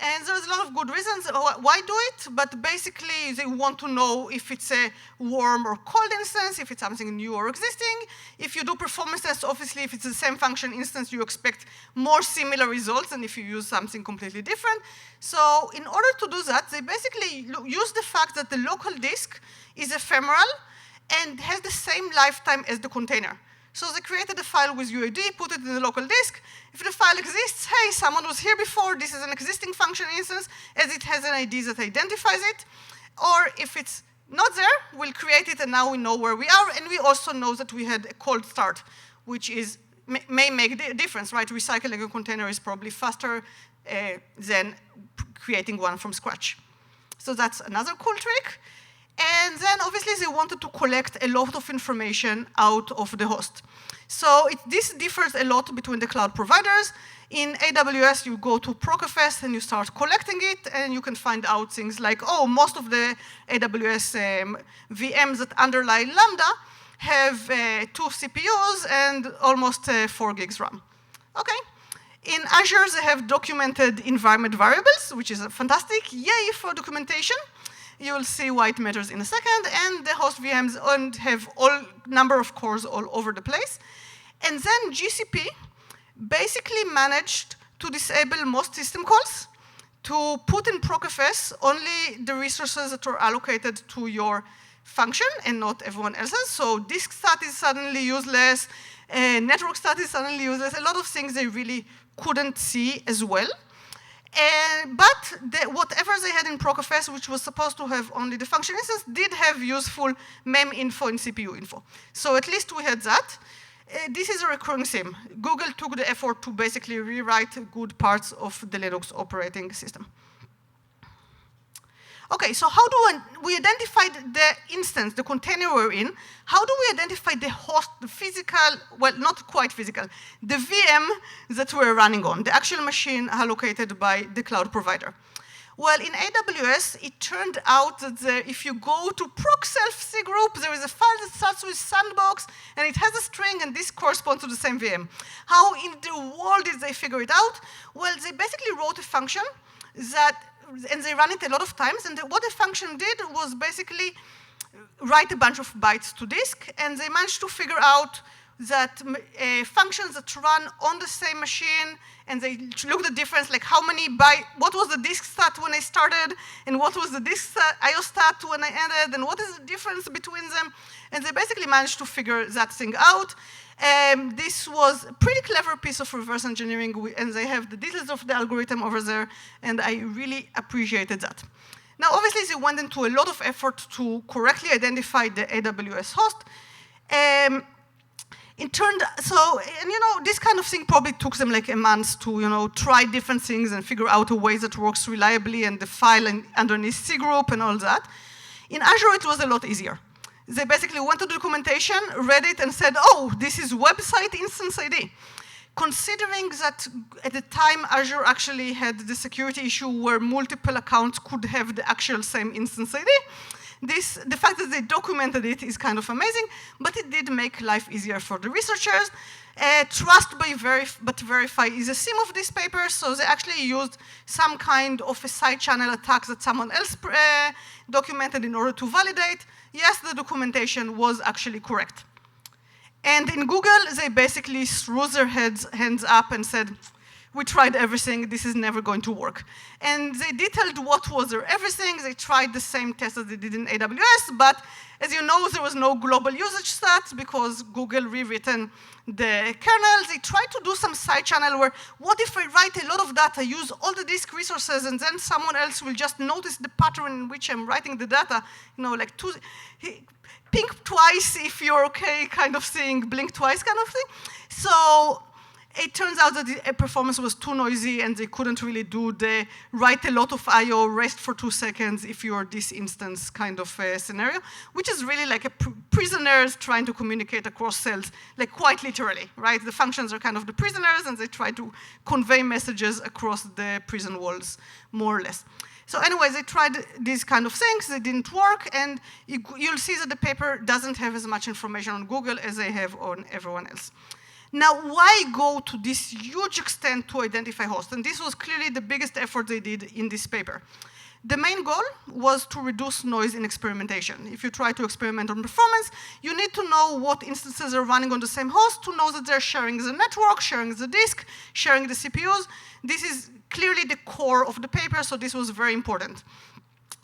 And there's a lot of good reasons why do it, but basically they want to know if it's a warm or cold instance, if it's something new or existing. If you do performance tests, obviously if it's the same function instance, you expect more similar results than if you use something completely different. So in order to do that, they basically use the fact that the local disk is ephemeral and has the same lifetime as the container. So they created a file with UID, put it in the local disk. If the file exists, hey, someone was here before, this is an existing function instance, as it has an ID that identifies it. Or if it's not there, we'll create it, and now we know where we are, and we also know that we had a cold start, which may make a difference, right? Recycling a container is probably faster than creating one from scratch. So that's another cool trick. And then obviously they wanted to collect a lot of information out of the host. So this differs a lot between the cloud providers. In AWS, you go to procfs and you start collecting it, and you can find out things like, oh, most of the AWS VMs that underlie Lambda have 2 CPUs and almost 4 gigs RAM. Okay. In Azure, they have documented environment variables, which is fantastic. Yay for documentation. You will see why it matters in a second, and the host VMs have all number of cores all over the place. And then GCP basically managed to disable most system calls, to put in procfs only the resources that are allocated to your function and not everyone else's. So disk stat is suddenly useless, network stat is suddenly useless, a lot of things they really couldn't see as well. But whatever they had in procfs, which was supposed to have only the function instance, did have useful mem info and CPU info. So at least we had that. This is a recurring theme. Google took the effort to basically rewrite good parts of the Linux operating system. Okay, so how do we identify the instance, the container we're in? How do we identify the host, the physical, well, not quite physical, the VM that we're running on, the actual machine allocated by the cloud provider? Well, in AWS, it turned out that if you go to proc self C group, there is a file that starts with sandbox, and it has a string, and this corresponds to the same VM. How in the world did they figure it out? Well, they basically wrote a function that, and they ran it a lot of times, and what the function did was basically write a bunch of bytes to disk, and they managed to figure out that functions that run on the same machine, and they looked at the difference, like how many bytes, what was the disk stat when I started, and what was the disk IO stat when I ended, and what is the difference between them, and they basically managed to figure that thing out. This was a pretty clever piece of reverse engineering, and they have the details of the algorithm over there, and I really appreciated that. Now, obviously, they went into a lot of effort to correctly identify the AWS host. It turned, so, and this kind of thing probably took them like a month to, try different things and figure out a way that works reliably and the file underneath C group and all that. In Azure, it was a lot easier. They basically went to the documentation, read it, and said, oh, this is website instance ID. Considering that at the time, Azure actually had the security issue where multiple accounts could have the actual same instance ID, the fact that they documented it is kind of amazing, but it did make life easier for the researchers. Trust but verify is a theme of this paper, so they actually used some kind of a side channel attack that someone else documented in order to validate. Yes, the documentation was actually correct. And in Google, they basically threw their hands up and said, we tried everything, this is never going to work. And they detailed what was their everything. They tried the same test as they did in AWS, but as you know, there was no global usage stats because Google rewritten the kernel. They tried to do some side channel where, what if I write a lot of data, use all the disk resources, and then someone else will just notice the pattern in which I'm writing the data, like pink twice if you're okay kind of thing, blink twice kind of thing. So it turns out that the performance was too noisy and they couldn't really do the write a lot of IO, rest for 2 seconds if you're this instance kind of scenario, which is really like a prisoners trying to communicate across cells, like quite literally, right? The functions are kind of the prisoners and they try to convey messages across the prison walls, more or less. So anyways, they tried these kind of things, they didn't work, and you'll see that the paper doesn't have as much information on Google as they have on everyone else. Now, why go to this huge extent to identify hosts? And this was clearly the biggest effort they did in this paper. The main goal was to reduce noise in experimentation. If you try to experiment on performance, you need to know what instances are running on the same host to know that they're sharing the network, sharing the disk, sharing the CPUs. This is clearly the core of the paper, so this was very important.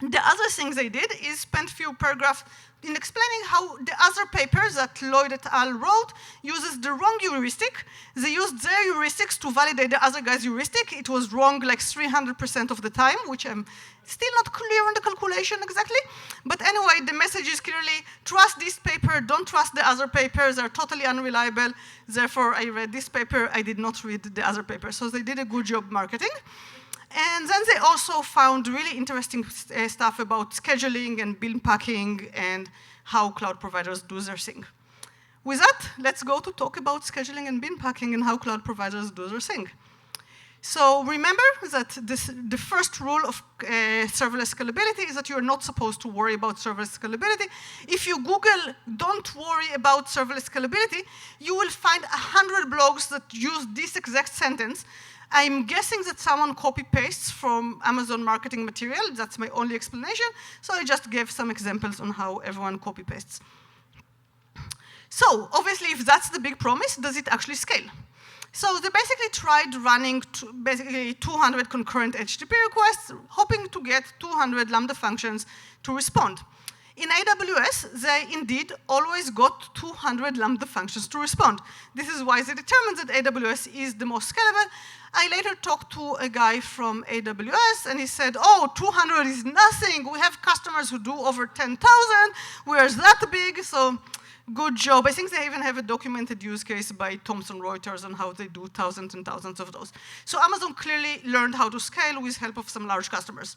The other things they did is spend a few paragraphs in explaining how the other paper that Lloyd et al. Wrote uses the wrong heuristic. They used their heuristics to validate the other guy's heuristic. It was wrong like 300% of the time, which I'm still not clear on the calculation exactly. But anyway, the message is clearly, trust this paper, don't trust the other papers, they're totally unreliable. Therefore, I read this paper, I did not read the other paper. So they did a good job marketing. And then they also found really interesting stuff about scheduling and bin packing and how cloud providers do their thing. With that, let's go to talk about scheduling and bin packing and how cloud providers do their thing. So remember that the first rule of serverless scalability is that you're not supposed to worry about serverless scalability. If you Google, don't worry about serverless scalability, you will find 100 blogs that use this exact sentence. I'm guessing that someone copy-pastes from Amazon marketing material. That's my only explanation. So I just gave some examples on how everyone copy-pastes. So obviously, if that's the big promise, does it actually scale? So they basically tried running basically 200 concurrent HTTP requests, hoping to get 200 Lambda functions to respond. In AWS, they indeed always got 200 Lambda functions to respond. This is why they determined that AWS is the most scalable. I later talked to a guy from AWS, and he said, oh, 200 is nothing. We have customers who do over 10,000. Where's that big? So good job. I think they even have a documented use case by Thomson Reuters on how they do thousands and thousands of those. So Amazon clearly learned how to scale with help of some large customers.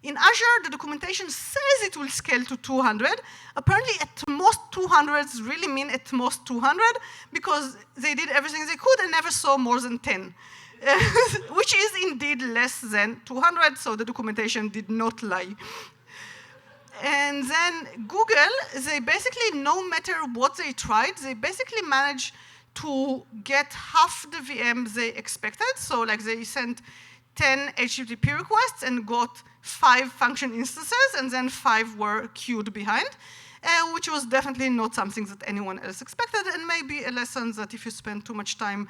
In Azure, the documentation says it will scale to 200. Apparently, at most 200s really mean at most 200 because they did everything they could and never saw more than 10, which is indeed less than 200, so the documentation did not lie. And then Google, they basically, no matter what they tried, they basically managed to get half the VM they expected. So like they sent 10 HTTP requests and got 5 function instances, and then 5 were queued behind, which was definitely not something that anyone else expected, and maybe a lesson that if you spend too much time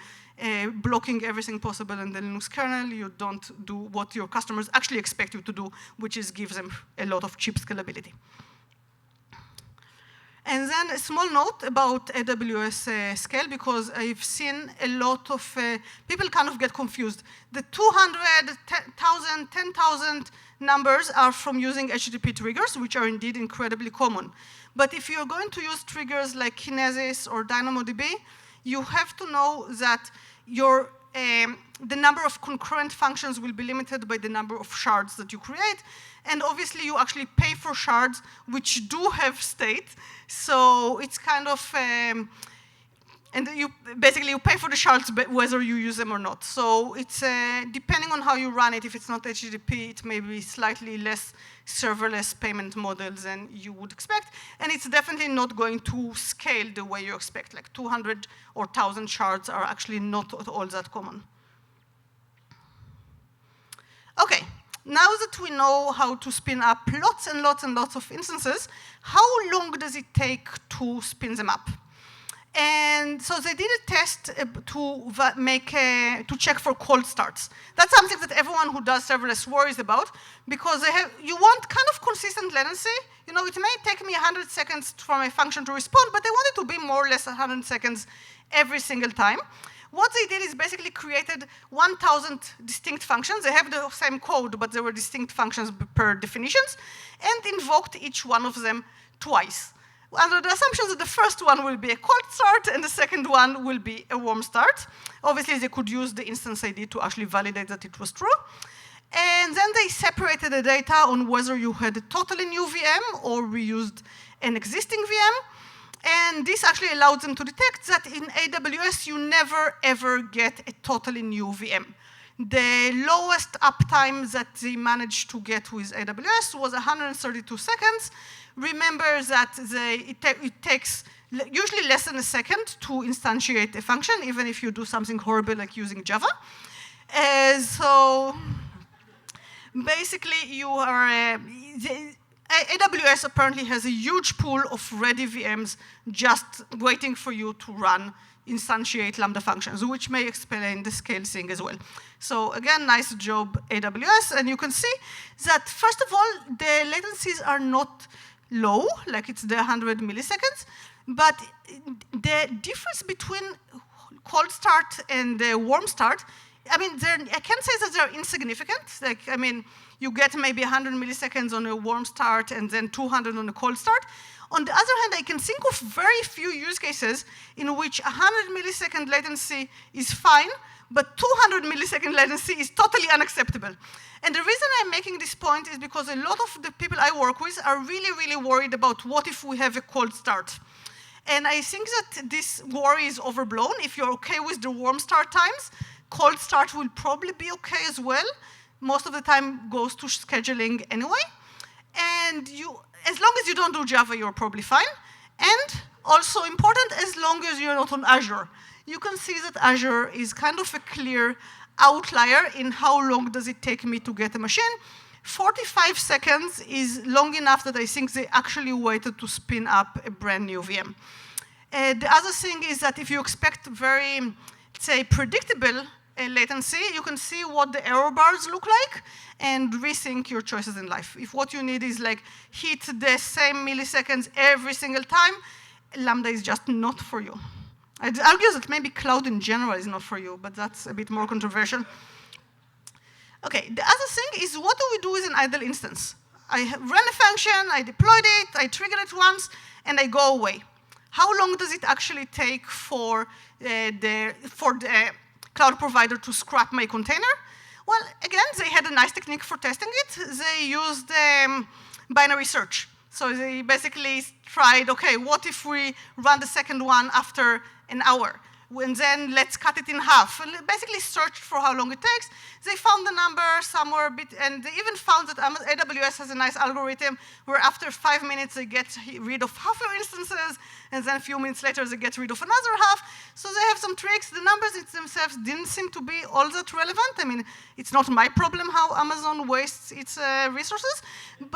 blocking everything possible in the Linux kernel, you don't do what your customers actually expect you to do, which is give them a lot of cheap scalability. And then a small note about AWS scale, because I've seen a lot of people kind of get confused. The 200, 1,000, 10,000 numbers are from using HTTP triggers, which are indeed incredibly common. But if you're going to use triggers like Kinesis or DynamoDB, you have to know that your the number of concurrent functions will be limited by the number of shards that you create. And obviously, you actually pay for shards which do have state. So it's kind of, and you basically you pay for the shards whether you use them or not. So it's depending on how you run it. If it's not HTTP, it may be slightly less serverless payment models than you would expect. And it's definitely not going to scale the way you expect. Like 200 or 1,000 shards are actually not all that common. Okay. Now that we know how to spin up lots and lots and lots of instances, how long does it take to spin them up? And so they did a test to check for cold starts. That's something that everyone who does serverless worries about, because you want kind of consistent latency. You know, it may take me 100 seconds for my function to respond, but they want it to be more or less 100 seconds every single time. What they did is basically created 1,000 distinct functions. They have the same code, but there were distinct functions per definitions, and invoked each one of them twice, under the assumption that the first one will be a cold start and the second one will be a warm start. Obviously, they could use the instance ID to actually validate that it was true. And then they separated the data on whether you had a totally new VM or reused an existing VM. And this actually allowed them to detect that in AWS, you never, ever get a totally new VM. The lowest uptime that they managed to get with AWS was 132 seconds. Remember that it takes usually less than a second to instantiate a function, even if you do something horrible like using Java. So basically, you are AWS apparently has a huge pool of ready VMs just waiting for you to run instantiate Lambda functions, which may explain the scale thing as well. So again, nice job, AWS. And you can see that, first of all, the latencies are not low, like it's the 100 milliseconds, but the difference between cold start and the warm start, I mean, I can't say that they're insignificant. Like, I mean, you get maybe 100 milliseconds on a warm start and then 200 on a cold start. On the other hand, I can think of very few use cases in which 100 millisecond latency is fine, but 200 millisecond latency is totally unacceptable. And the reason I'm making this point is because a lot of the people I work with are really, really worried about what if we have a cold start. And I think that this worry is overblown. If you're okay with the warm start times, cold start will probably be okay as well. Most of the time goes to scheduling anyway. And as long as you don't do Java, you're probably fine. And also important, as long as you're not on Azure. You can see that Azure is kind of a clear outlier in how long does it take me to get a machine. 45 seconds is long enough that I think they actually waited to spin up a brand new VM. The other thing is that if you expect very, say, predictable latency, you can see what the error bars look like and rethink your choices in life. If what you need is like hit the same milliseconds every single time, Lambda is just not for you. I'd argue that maybe cloud in general is not for you, but that's a bit more controversial. Okay, the other thing is, what do we do with an idle instance? I run a function, I deployed it, I triggered it once, and I go away. how long does it actually take for the cloud provider to scrap my container? Well, again, they had a nice technique for testing it. They used binary search. So they basically tried, okay, what if we run the second one after an hour? And then let's cut it in half. And basically searched for how long it takes. They found the number somewhere, and they even found that AWS has a nice algorithm where after 5 minutes they get rid of half your instances, and then a few minutes later they get rid of another half. So they have some tricks. The numbers themselves didn't seem to be all that relevant. I mean, it's not my problem how Amazon wastes its resources,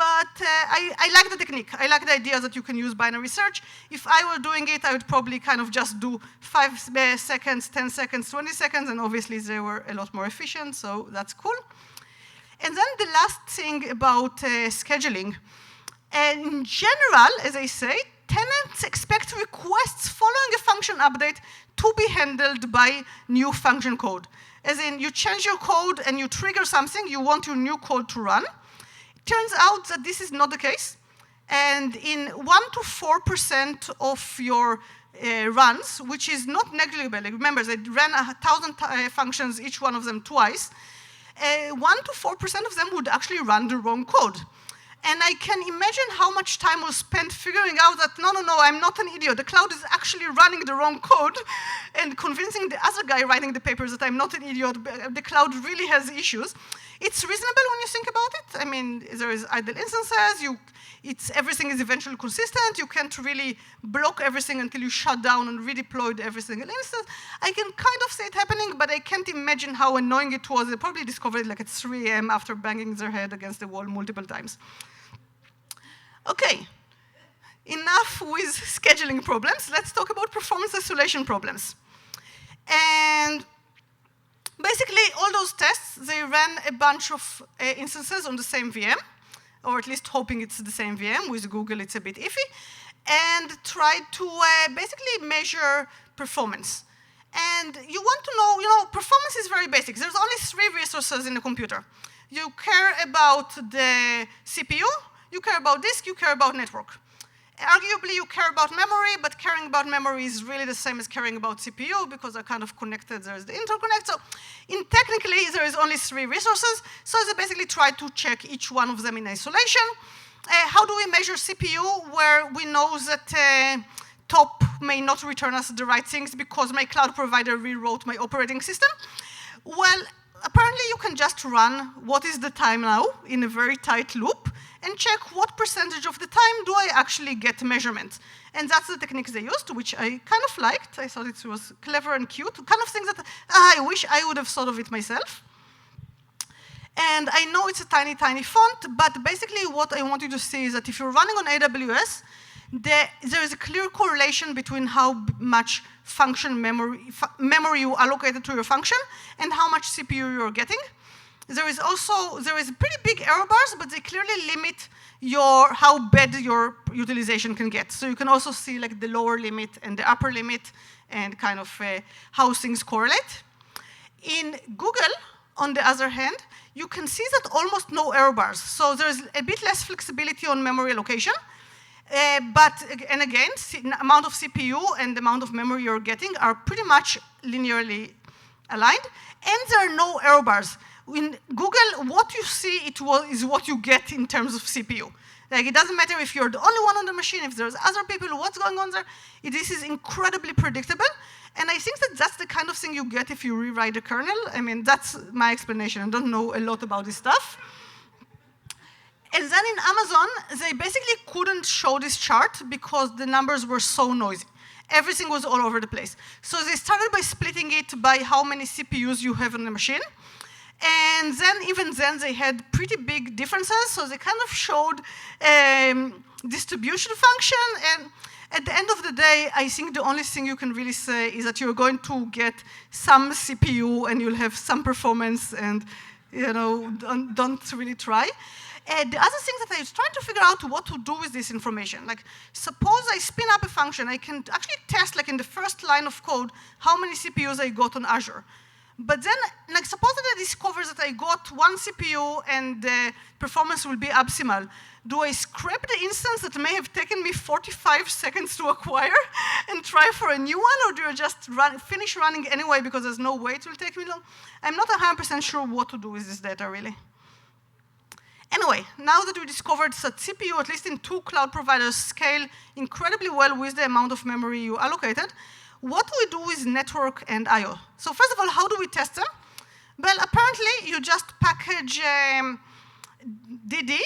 but I like the technique. I like the idea that you can use binary search. If I were doing it, I would probably kind of just do 5 seconds, 10 seconds, 20 seconds, and obviously they were a lot more efficient, so that's cool. And then the last thing about scheduling. In general, as I say, tenants expect requests following a function update to be handled by new function code. As in, you change your code and you trigger something, you want your new code to run. It turns out that this is not the case. And in 1 to 4% of your runs, which is not negligible. Remember, they ran 1,000 functions, each one of them twice. 1 to 4% of them would actually run the wrong code. And I can imagine how much time was spent figuring out that, no, I'm not an idiot. The cloud is actually running the wrong code, and convincing the other guy writing the papers that I'm not an idiot. The cloud really has issues. It's reasonable when you think about it. I mean, there is idle instances. Everything is eventually consistent. You can't really block everything until you shut down and redeploy every single instance. I can kind of see it happening, but I can't imagine how annoying it was. They probably discovered it like at 3 a.m. after banging their head against the wall multiple times. Okay, enough with scheduling problems. Let's talk about performance isolation problems. And basically, all those tests, they ran a bunch of instances on the same VM, or at least hoping it's the same VM. With Google, it's a bit iffy, and tried to basically measure performance. And you want to know, performance is very basic. There's only 3 resources in the computer. You care about the CPU, you care about disk, you care about network. Arguably, you care about memory, but caring about memory is really the same as caring about CPU because they're kind of connected. There's the interconnect. So technically, there is only 3 resources. So they basically try to check each one of them in isolation. How do we measure CPU where we know that top may not return us the right things because my cloud provider rewrote my operating system? Well, apparently, you can just run what is the time now in a very tight loop and check what percentage of the time do I actually get measurements. And that's the techniques they used, which I kind of liked. I thought it was clever and cute, kind of things that I wish I would have thought of it myself. And I know it's a tiny, tiny font, but basically what I want you to see is that if you're running on AWS, there is a clear correlation between how much function memory you allocated to your function and how much CPU you're getting. There is pretty big error bars, but they clearly limit how bad your utilization can get. So you can also see like the lower limit and the upper limit and kind of how things correlate. In Google, on the other hand, you can see that almost no error bars. So there's a bit less flexibility on memory allocation. And again, the amount of CPU and the amount of memory you're getting are pretty much linearly aligned. And there are no error bars. In Google, what you see is what you get in terms of CPU. Like, it doesn't matter if you're the only one on the machine, if there's other people, what's going on there. This is incredibly predictable. And I think that that's the kind of thing you get if you rewrite the kernel. I mean, that's my explanation. I don't know a lot about this stuff. And then in Amazon, they basically couldn't show this chart because the numbers were so noisy. Everything was all over the place. So they started by splitting it by how many CPUs you have on the machine. And then, even then, they had pretty big differences. So they kind of showed distribution function. And at the end of the day, I think the only thing you can really say is that you're going to get some CPU and you'll have some performance, and don't really try. The other thing that I was trying to figure out what to do with this information. Like, suppose I spin up a function. I can actually test, like in the first line of code, how many CPUs I got on Azure. But then, like, suppose that I discover that I got one CPU and the performance will be optimal. Do I scrap the instance that may have taken me 45 seconds to acquire and try for a new one, or do I just finish running anyway because there's no way it will take me long? I'm not 100% sure what to do with this data, really. Anyway, now that we discovered that CPU, at least in 2 cloud providers, scale incredibly well with the amount of memory you allocated, what do we do with network and I/O? So first of all, how do we test them? Well, apparently, you just package DD.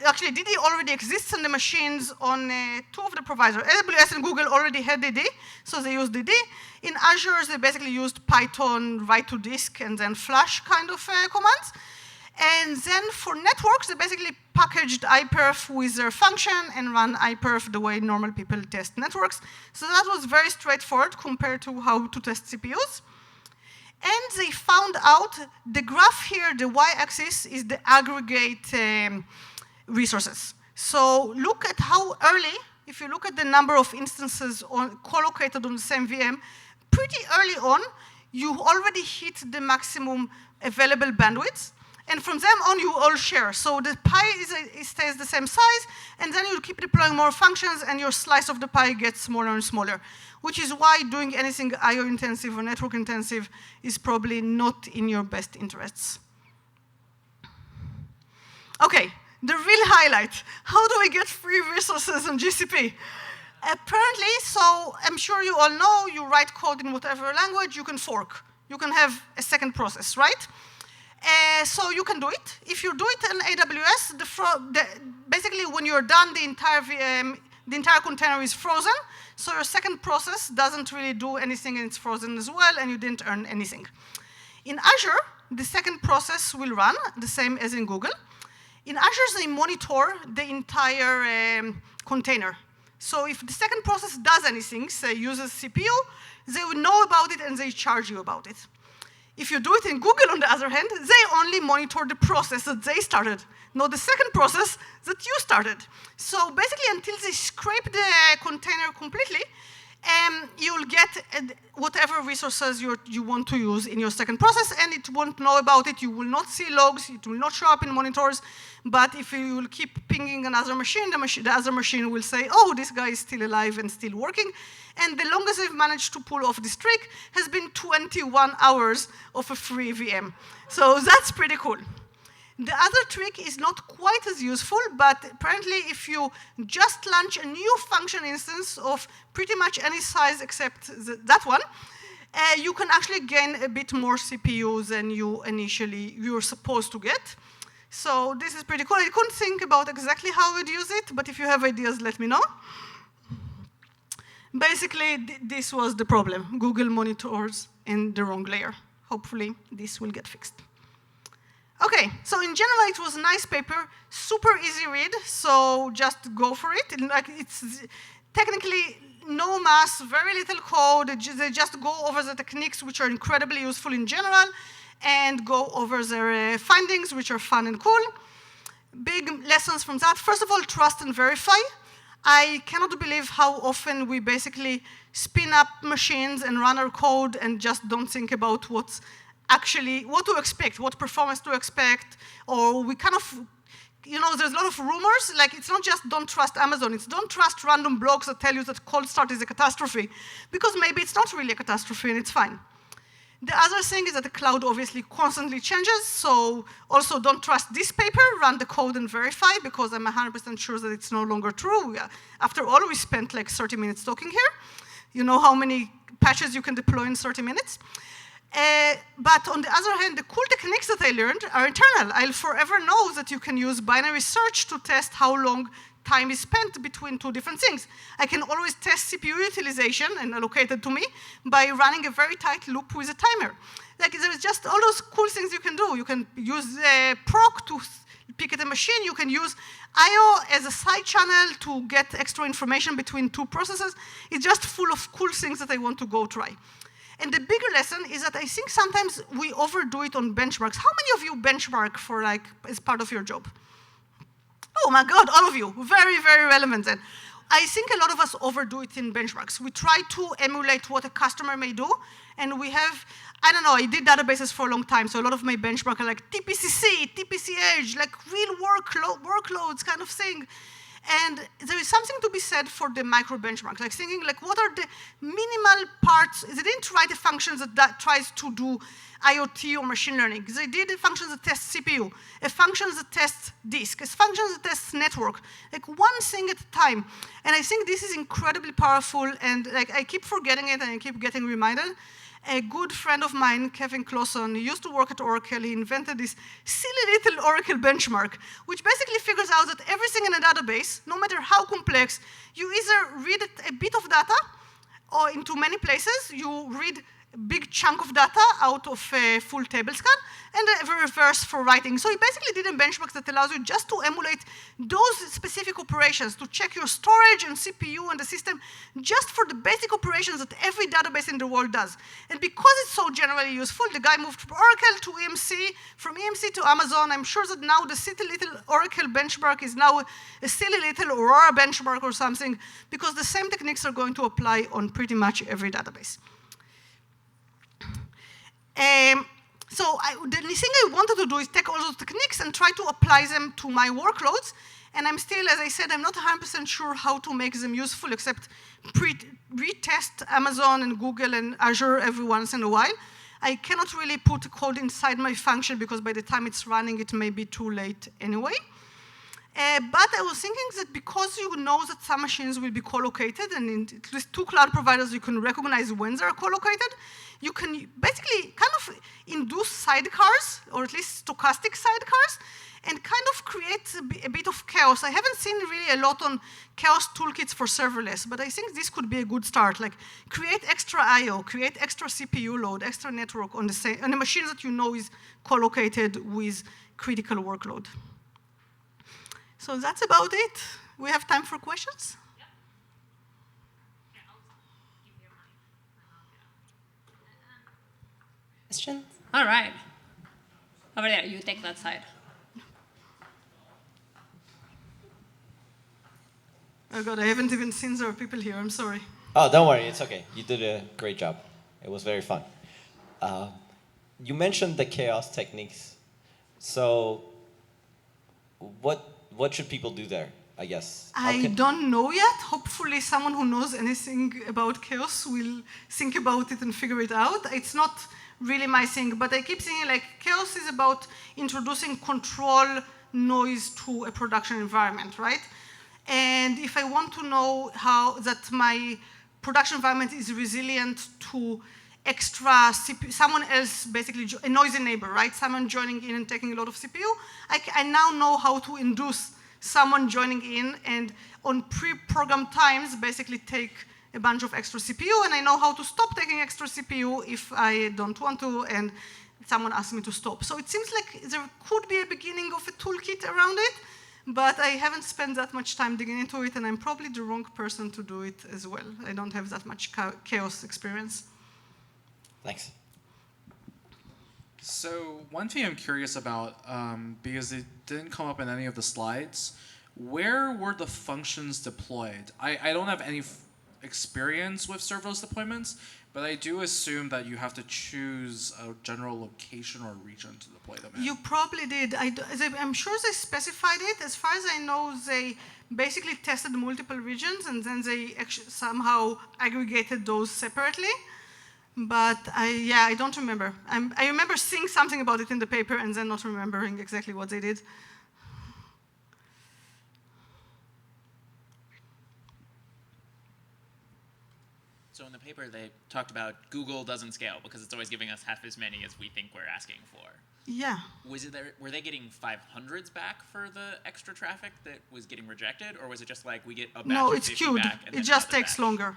Actually, DD already exists on the machines on 2 of the providers. AWS and Google already had DD, so they used DD. In Azure, they basically used Python, write to disk, and then flash kind of commands. And then for networks, they basically packaged iPerf with their function and run iPerf the way normal people test networks. So that was very straightforward compared to how to test CPUs. And they found out the graph here, the y-axis, is the aggregate resources. So look at how early, if you look at the number of instances co-located on the same VM, pretty early on, you already hit the maximum available bandwidth. And from then on, you all share. So the pie stays the same size, and then you keep deploying more functions, and your slice of the pie gets smaller and smaller, which is why doing anything I/O intensive or network intensive is probably not in your best interests. Okay, the real highlight. How do we get free resources on GCP? Apparently, so I'm sure you all know, you write code in whatever language, you can fork. You can have a second process, right? So you can do it. If you do it in AWS, basically when you're done, the entire VM, the entire container is frozen. So your second process doesn't really do anything, and it's frozen as well, and you didn't earn anything. In Azure, the second process will run the same as in Google. In Azure, they monitor the entire container. So if the second process does anything, say uses CPU, they will know about it and they charge you about it. If you do it in Google, on the other hand, they only monitor the process that they started, not the second process that you started. So basically, until they scrape the container completely, you'll get whatever resources you want to use in your second process, and it won't know about it. You will not see logs. It will not show up in monitors. But if you will keep pinging another machine, the other machine will say, oh, this guy is still alive and still working. And the longest they've managed to pull off this trick has been 21 hours of a free VM. So that's pretty cool. The other trick is not quite as useful, but apparently if you just launch a new function instance of pretty much any size except that one, you can actually gain a bit more CPUs than you were supposed to get. So this is pretty cool. I couldn't think about exactly how we'd use it, but if you have ideas, let me know. Basically, this was the problem. Google monitors in the wrong layer. Hopefully, this will get fixed. Okay, so in general, it was a nice paper, super easy read, so just go for it. Like, it's technically no math, very little code. They just go over the techniques, which are incredibly useful in general, and go over their findings, which are fun and cool. Big lessons from that. First of all, trust and verify. I cannot believe how often we basically spin up machines and run our code and just don't think about what to expect, what performance to expect, or we kind of, there's a lot of rumors, like it's not just don't trust Amazon, it's don't trust random blogs that tell you that cold start is a catastrophe, because maybe it's not really a catastrophe and it's fine. The other thing is that the cloud obviously constantly changes, so also don't trust this paper, run the code and verify, because I'm 100% sure that it's no longer true. After all, we spent like 30 minutes talking here. You know how many patches you can deploy in 30 minutes. But on the other hand, the cool techniques that I learned are internal. I'll forever know that you can use binary search to test how long time is spent between 2 different things. I can always test CPU utilization and allocated to me by running a very tight loop with a timer. Like, there's just all those cool things you can do. You can use proc to pick at a machine. You can use I/O as a side channel to get extra information between 2 processes. It's just full of cool things that I want to go try. And the bigger lesson is that I think sometimes we overdo it on benchmarks. How many of you benchmark for, like, as part of your job? Oh my God, all of you. Very, very relevant then. I think a lot of us overdo it in benchmarks. We try to emulate what a customer may do, and we have, I don't know, I did databases for a long time, so a lot of my benchmarks are like TPCC, TPCH, like real workloads kind of thing. And there is something to be said for the micro benchmarks, like thinking like what are the minimal parts. They didn't write a function that tries to do IoT or machine learning. They did a function that tests CPU, a function that tests disk, a function that tests network, like one thing at a time. And I think this is incredibly powerful, and like I keep forgetting it and I keep getting reminded. A good friend of mine, Kevin Clausen, used to work at Oracle. He invented this silly little Oracle benchmark, which basically figures out that everything in a database, no matter how complex, you either read a bit of data or into many places, you read a big chunk of data out of a full table scan, and a reverse for writing. So he basically did a benchmark that allows you just to emulate those specific operations, to check your storage and CPU and the system, just for the basic operations that every database in the world does. And because it's so generally useful, the guy moved from Oracle to EMC, from EMC to Amazon. I'm sure that now the silly little Oracle benchmark is now a silly little Aurora benchmark or something, because the same techniques are going to apply on pretty much every database. The thing I wanted to do is take all those techniques and try to apply them to my workloads. And I'm still, as I said, I'm not 100% sure how to make them useful, except retest Amazon and Google and Azure every once in a while. I cannot really put code inside my function because by the time it's running, it may be too late anyway. But I was thinking that because you know that some machines will be co-located, and in at least 2 cloud providers you can recognize when they're co-located, you can basically kind of induce sidecars, or at least stochastic sidecars, and kind of create a bit of chaos. I haven't seen really a lot on chaos toolkits for serverless, but I think this could be a good start. Like create extra I/O, create extra CPU load, extra network on a machine that you know is co-located with critical workload. So that's about it. We have time for questions? Yep. Yeah, I'll give you mine. Questions? All right. Over there, you take that side. Oh God, I haven't even seen there are people here. I'm sorry. Oh, don't worry. It's okay. You did a great job. It was very fun. You mentioned the chaos techniques. So what should people do there, I guess? I don't know yet. Hopefully someone who knows anything about chaos will think about it and figure it out. It's not really my thing, but I keep thinking like chaos is about introducing control noise to a production environment, right? And if I want to know how that my production environment is resilient to extra CPU, someone else basically, a noisy neighbor, right? Someone joining in and taking a lot of CPU. I now know how to induce someone joining in and on pre-programmed times basically take a bunch of extra CPU, and I know how to stop taking extra CPU if I don't want to and someone asks me to stop. So it seems like there could be a beginning of a toolkit around it, but I haven't spent that much time digging into it, and I'm probably the wrong person to do it as well. I don't have that much chaos experience. Thanks. So one thing I'm curious about, because it didn't come up in any of the slides, where were the functions deployed? I don't have any experience with serverless deployments, but I do assume that you have to choose a general location or region to deploy them in. You probably did. I'm sure they specified it. As far as I know, they basically tested multiple regions, and then they actually somehow aggregated those separately. But I don't remember. I remember seeing something about it in the paper and then not remembering exactly what they did. So in the paper, they talked about Google doesn't scale because it's always giving us half as many as we think we're asking for. Yeah. Were they getting 500s back for the extra traffic that was getting rejected, or was it just like we get a batch No, of it's 50 queued. back and It then just another takes batch? longer.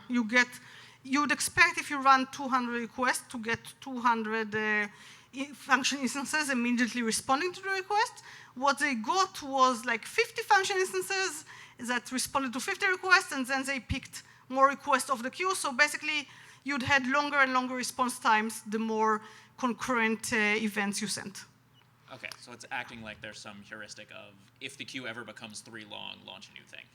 You'd expect if you run 200 requests to get 200 function instances immediately responding to the request. What they got was like 50 function instances that responded to 50 requests, and then they picked more requests off the queue. So basically, you'd had longer and longer response times the more concurrent events you sent. Okay, so it's acting like there's some heuristic of if the queue ever becomes 3 long, launch a new thing.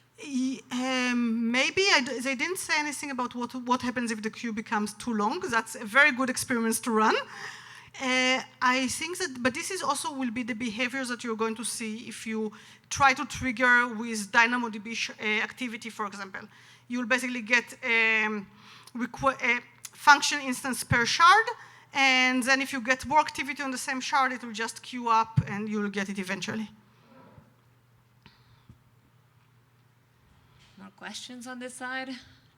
Maybe they didn't say anything about what happens if the queue becomes too long. That's a very good experiment to run. I think that, but this is also will be the behaviors that you're going to see if you try to trigger with DynamoDB activity, for example. You'll basically get a function instance per shard, and then if you get more activity on the same shard, it will just queue up and you'll get it eventually. More questions on this side?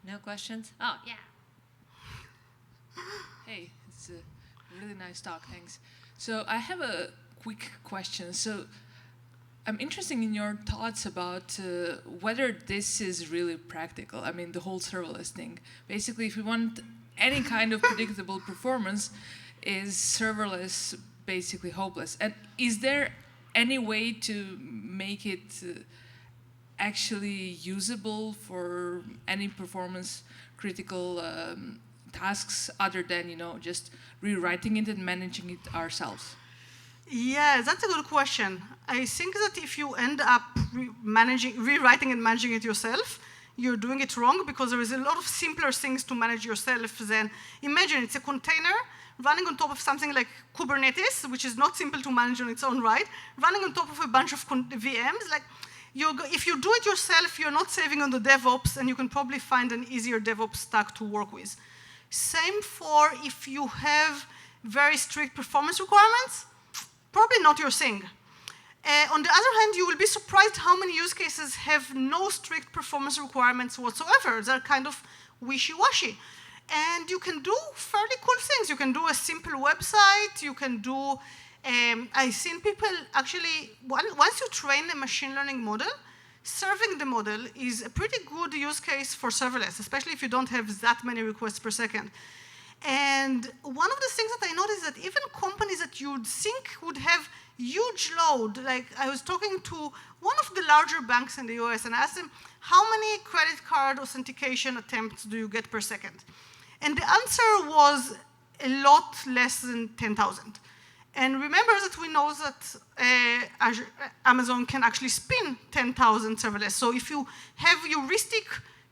No questions? Oh, yeah. Hey, it's a really nice talk, thanks. So I have a quick question. So I'm interested in your thoughts about whether this is really practical. I mean, the whole serverless thing. Basically, if we want any kind of predictable performance, is serverless basically hopeless? And is there any way to make it actually usable for any performance critical tasks other than, just rewriting it and managing it ourselves? Yeah, that's a good question. I think that if you end up rewriting and managing it yourself, you're doing it wrong, because there is a lot of simpler things to manage yourself than, imagine it's a container running on top of something like Kubernetes, which is not simple to manage on its own right, running on top of a bunch of VMs. Like, if you do it yourself, you're not saving on the DevOps, and you can probably find an easier DevOps stack to work with. Same for if you have very strict performance requirements, probably not your thing. On the other hand, you will be surprised how many use cases have no strict performance requirements whatsoever. They're kind of wishy-washy. And you can do fairly cool things. You can do a simple website. You can do, I've seen people actually, once you train a machine learning model, serving the model is a pretty good use case for serverless, especially if you don't have that many requests per second. And one of the things that I noticed is that even companies that you'd think would have huge load, like I was talking to one of the larger banks in the US, and I asked them, how many credit card authentication attempts do you get per second? And the answer was a lot less than 10,000. And remember that we know that Amazon can actually spin 10,000 serverless. So if you have heuristic,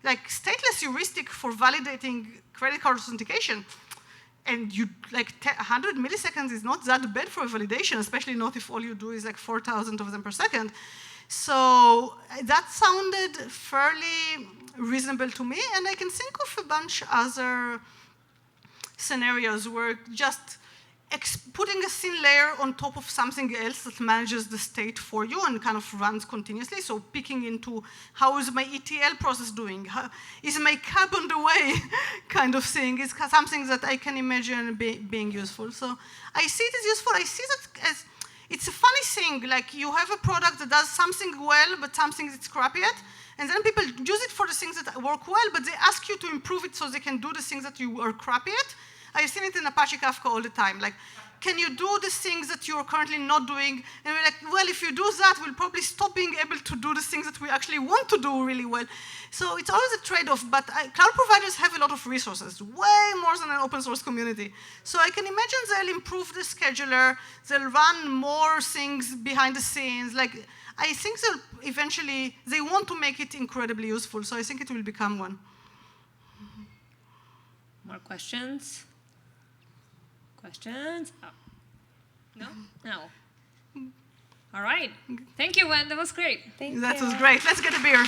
like stateless heuristic for validating credit card authentication, and you 100 milliseconds is not that bad for a validation, especially not if all you do is like 4,000 of them per second. So that sounded fairly reasonable to me, and I can think of a bunch other scenarios where just putting a thin layer on top of something else that manages the state for you and kind of runs continuously. So picking into how is my ETL process doing? How, is my cab on the way kind of thing is something that I can imagine being useful. So I see it as useful. I see that as, it's a funny thing, like you have a product that does something well, but something that's crappy at, and then people use it for the things that work well, but they ask you to improve it so they can do the things that you are crappy at. I've seen it in Apache Kafka all the time. Like, can you do the things that you're currently not doing? And we're like, well, if you do that, we'll probably stop being able to do the things that we actually want to do really well. So it's always a trade-off, but cloud providers have a lot of resources, way more than an open source community. So I can imagine they'll improve the scheduler, they'll run more things behind the scenes. Like, I think they'll eventually, they want to make it incredibly useful, so I think it will become one. More questions? Questions? Oh. No? No. All right. Thank you, Gwen. That was great. That was great. Let's get a beer.